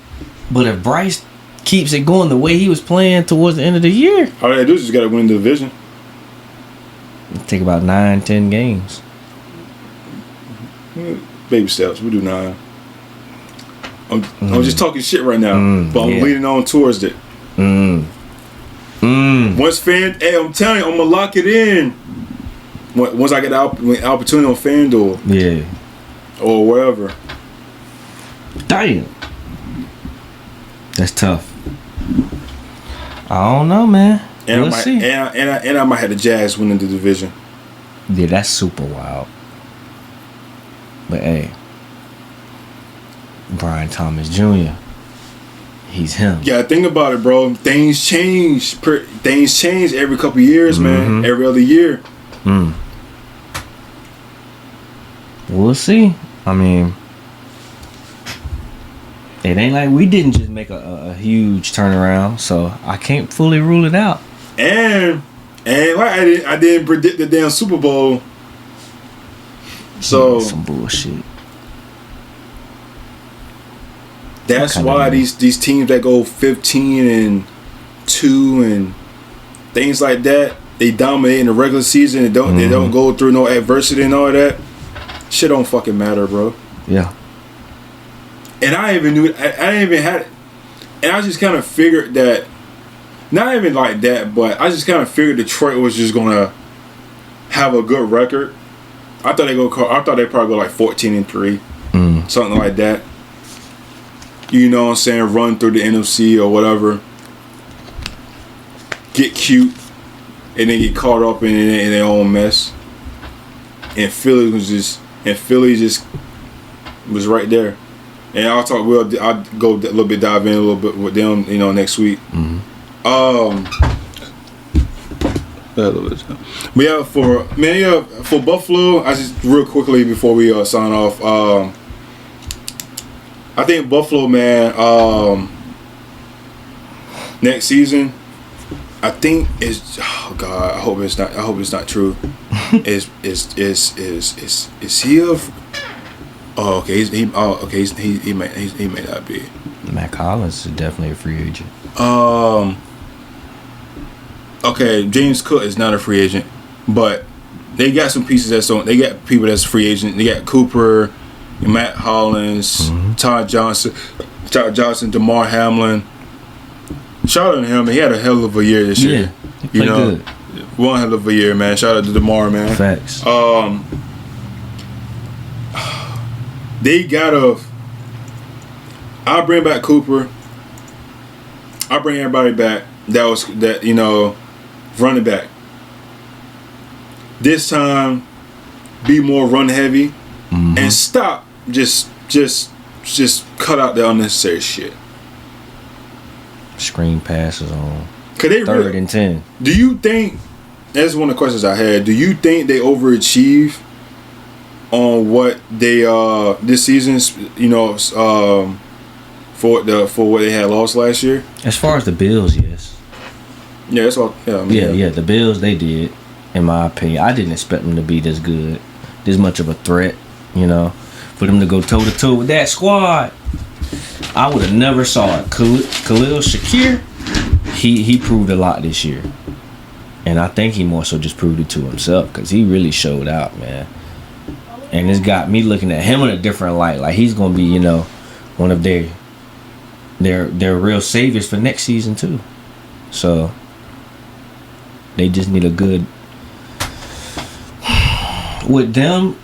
S2: But if Bryce keeps it going the way he was playing towards the end of the year,
S1: all they do is just got to win the division.
S2: It'll take about 9-10 games.
S1: Baby steps. We do 9. I'm just talking shit right now, but I'm leaning on towards it. Once I'm telling you, I'm gonna lock it in. Once I get the opportunity on FanDuel, or wherever.
S2: Damn, that's tough. I don't know, man.
S1: And
S2: we'll see.
S1: And I might have the Jazz winning the division.
S2: Yeah, that's super wild. But hey, Brian Thomas Jr., he's him.
S1: Yeah, think about it, bro. Things change. Things change every couple years, man. Every other year.
S2: We'll see. I mean, it ain't like we didn't just make a huge turnaround, so I can't fully rule it out.
S1: And like I didn't predict the damn Super Bowl. So
S2: some bullshit.
S1: That's why these teams that go 15-2 and things like that, they dominate in the regular season and they don't go through no adversity and all that. Shit don't fucking matter, bro.
S2: Yeah.
S1: And I even knew I didn't even had it. And I just kind of figured that, not even like that, but I just kind of figured Detroit was just gonna have a good record. I thought they'd probably go like 14-3, something like that. You know what I'm saying? Run through the NFC or whatever. Get cute, and then get caught up in their own mess. And Philly just was right there. And I'll go a little bit, dive in a little bit with them, next week. But yeah, for Buffalo, I just real quickly before we sign off, I think Buffalo, man, next season, I think is, oh God, I hope it's not true. Is he a? Oh, okay. He may not be.
S2: Matt Collins is definitely a free agent.
S1: Okay, James Cook is not a free agent, but they got some pieces they got people that's free agent. They got Cooper, Matt Hollins, Todd Johnson, DeMar Hamlin. Shout out to him. He had a hell of a year this year.
S2: He played good.
S1: One hell of a year, man. Shout out to DeMar, man.
S2: Facts.
S1: They gotta. I'll bring back Cooper. I'll bring everybody back. Running back. This time, be more run heavy, and stop. Just cut out the unnecessary shit.
S2: Screen passes on.
S1: Could they
S2: 3rd and 10?
S1: Do you think? That's one of the questions I had. Do you think they overachieve on what they this season? For what they had lost last year.
S2: As far as the Bills, yes.
S1: Yeah, that's all. Yeah, I mean,
S2: Yeah. The Bills, they did, in my opinion. I didn't expect them to be this good, this much of a threat. You know, for them to go toe to toe with that squad, I would have never saw it. Khalil Shakir, he proved a lot this year, and I think he more so just proved it to himself because he really showed out, man. And it's got me looking at him in a different light. Like he's gonna be, you know, one of their real saviors for next season too. So they just need a good with them.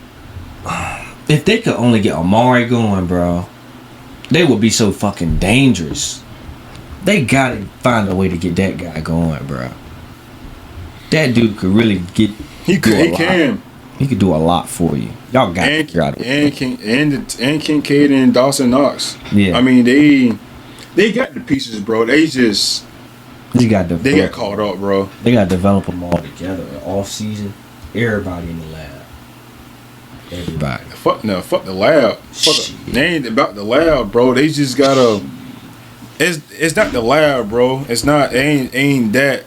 S2: If they could only get Amari going, bro, they would be so fucking dangerous. They gotta find a way to get that guy going, bro. That dude could really get.
S1: He can.
S2: He could do a lot for you. Y'all got to figure out.
S1: And Kincaid and Dawson Knox.
S2: Yeah.
S1: I mean, they got the pieces, bro. They got caught up, bro.
S2: They got to develop them all together. Offseason, everybody in the lab. Everybody.
S1: Fuck the lab. They ain't about the lab, bro. They just gotta. It's not the lab, bro. It's not. Ain't that.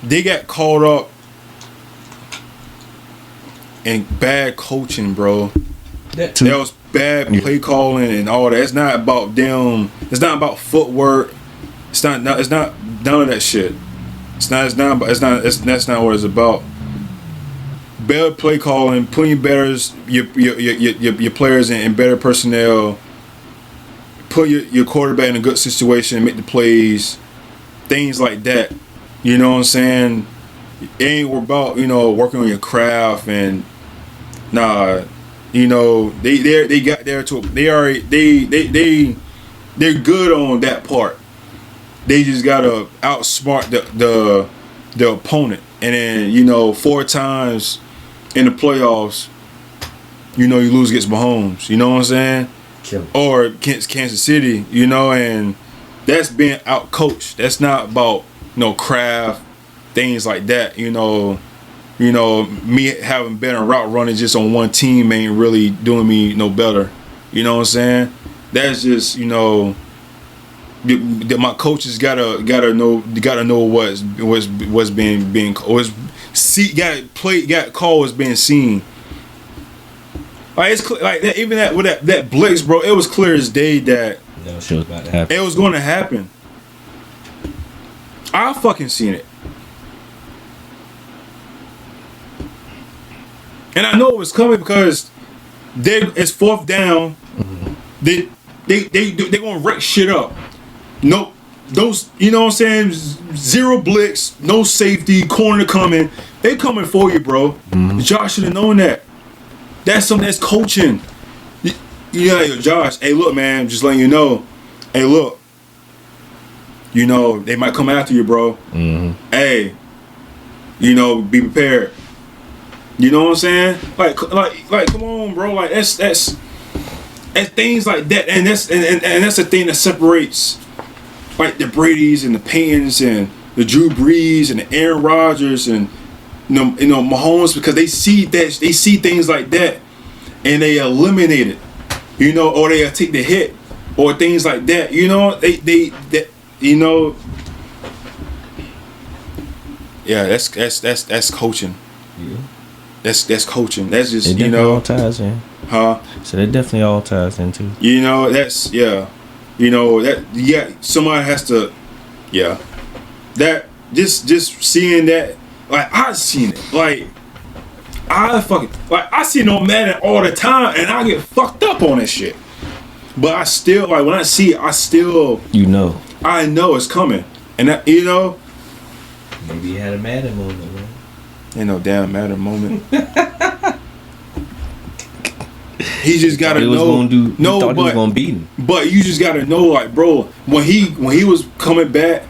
S1: They got caught up in bad coaching, bro. That was bad play calling and all that. It's not about them. It's not about footwork. It's not none of that shit. That's not what it's about. Better play calling, putting your players in better personnel. Put your quarterback in a good situation, make the plays, things like that. You know what I'm saying? It ain't about, you know, working on your craft and you know, they got there to they're good on that part. They just gotta outsmart the opponent. And then, you know, 4 times in the playoffs, you know, you lose against Mahomes. You know what I'm saying? Or against Kansas City, you know, and that's being out coached. That's not about, you know, craft, things like that. You know, me having been a route running just on one team ain't really doing me no better. You know what I'm saying? That's just, you know, my coaches gotta know what's being got called as being seen. Like it's like that, even that with that blitz, bro. It was clear as day that
S2: shit was about to happen.
S1: It was going to happen. I fucking seen it, and I know it was coming because it's 4th down. They gonna wreck shit up. No, those, you know what I'm saying? 0 blitz, no safety, corner coming. They coming for you, bro. Josh should have known that. That's something that's coaching. Josh, hey, look, man, just letting you know. Hey, look. You know, they might come after you, bro. Hey, you know, be prepared. You know what I'm saying? Like, come on, bro. Like, that's things like that, and that's the thing that separates, like, the Bradys and the Paytons and the Drew Brees and the Aaron Rodgers and you know Mahomes, because they see things like that and they eliminate it, you know, or they take the hit or things like that. You know, they you know, yeah, that's coaching.
S2: Yeah.
S1: That's coaching. That's just,
S2: you know, all ties in.
S1: Huh?
S2: So they definitely all ties in too.
S1: You know, that's, yeah. You know, that, yeah, somebody has to, yeah. That, just seeing that, like, I've seen it. Like, I see no Madden all the time, and I get fucked up on that shit. But I still, like, when I see it, I still,
S2: you know,
S1: I know it's coming. And that, you know,
S2: maybe you had a Madden moment, man.
S1: Ain't no damn Madden moment. He just gotta know.
S2: He thought he was gonna beat him.
S1: But you just gotta know, like, bro, when he was coming back,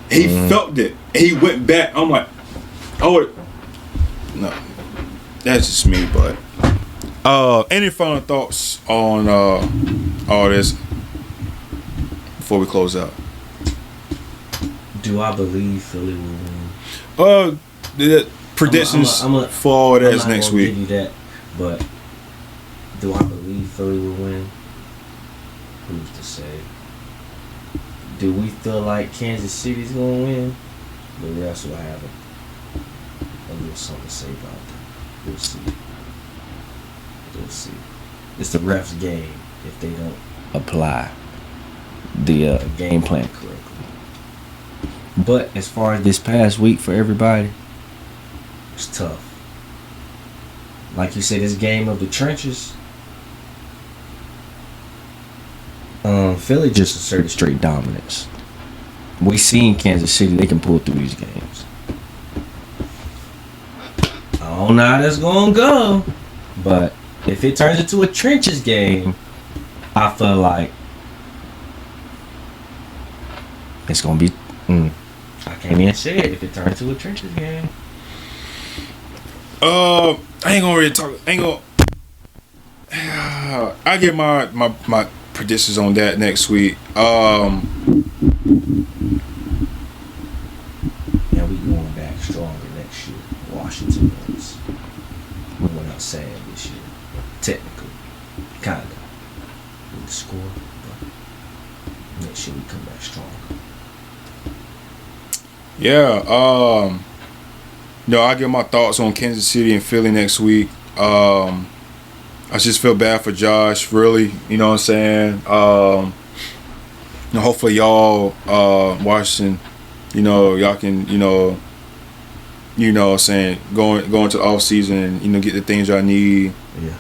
S1: he felt it. And he went back. I'm like, oh no, that's just me. But any final thoughts on all this before we close out?
S2: Do I believe Philly will win?
S1: The predictions for all that is next week.
S2: Give you that, but do I believe Philly will win? Who's to say?
S3: Do we feel like Kansas City's gonna win? The refs will have a little something to say about that. We'll see. We'll see. It's the refs' game if they don't apply the game plan correctly. But as far as this past week for everybody, it's tough. Like you said, this game of the trenches. Philly just asserted straight dominance. We seen Kansas City; they can pull through these games. I don't know how that's gonna go, but if it turns into a trenches game, I feel like it's gonna be. I can't even say it if it turns into a trenches game.
S1: I ain't gonna really talk. I get my predictions on that next week.
S3: Yeah, we going back stronger next year. Washington is. We went out sad this year. Technically, kinda with the score, but next year we come back stronger.
S1: Yeah. I get my thoughts on Kansas City and Philly next week. I just feel bad for Josh, really. You know what I'm saying? Hopefully y'all Washington, y'all can, what I'm saying, going to the offseason and, get the things y'all need.
S3: Yeah.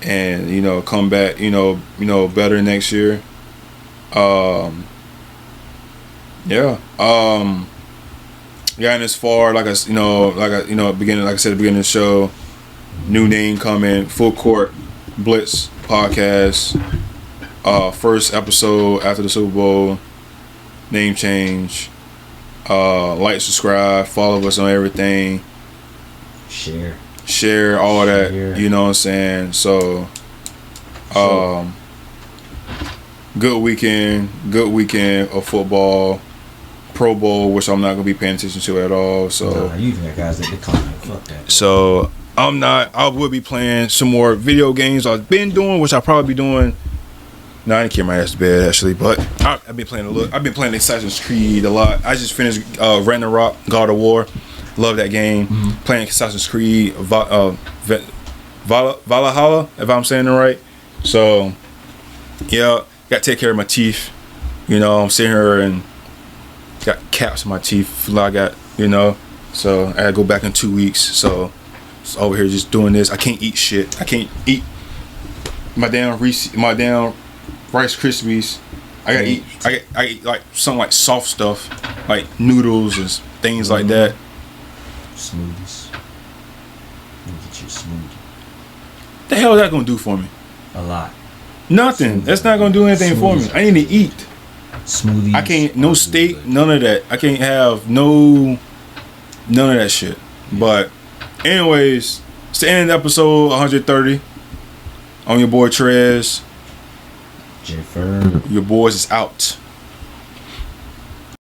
S1: And, come back, better next year. Yeah. Gotten this far, like I said at the beginning of the show. New name coming, Full Court Blitz podcast. First episode after the Super Bowl. Name change. Like, subscribe, follow us on everything. Share all that. You know what I'm saying? So, good weekend of football. Pro Bowl, which I'm not gonna be paying attention to at all. So
S3: you got guys that decline. Fuck that.
S1: So I will be playing some more video games I've been doing, which I'll probably be doing. No, I didn't carry my ass to bed actually, but I've been playing I've been playing Assassin's Creed a lot. I just finished Ragnarok, God of War. Love that game. Mm-hmm. Playing Assassin's Creed, Valhalla, if I'm saying it right. So yeah, got to take care of my teeth. I'm sitting here and got caps in my teeth. I got, so I gotta go back in 2 weeks. So over here just doing this. I can't eat shit. I can't eat my damn Rice Krispies. I eat like something like soft stuff, like noodles and things like that.
S3: Smoothies. You get you a smoothie.
S1: The hell is that gonna do for me?
S3: A lot.
S1: Nothing. That's not gonna do anything for me. I need to eat.
S3: Smoothies.
S1: I can't, no steak, none of that. I can't have none of that shit. But anyways, it's the end of episode 130. I'm your boy Trez.
S3: Jennifer.
S1: Your boys is out.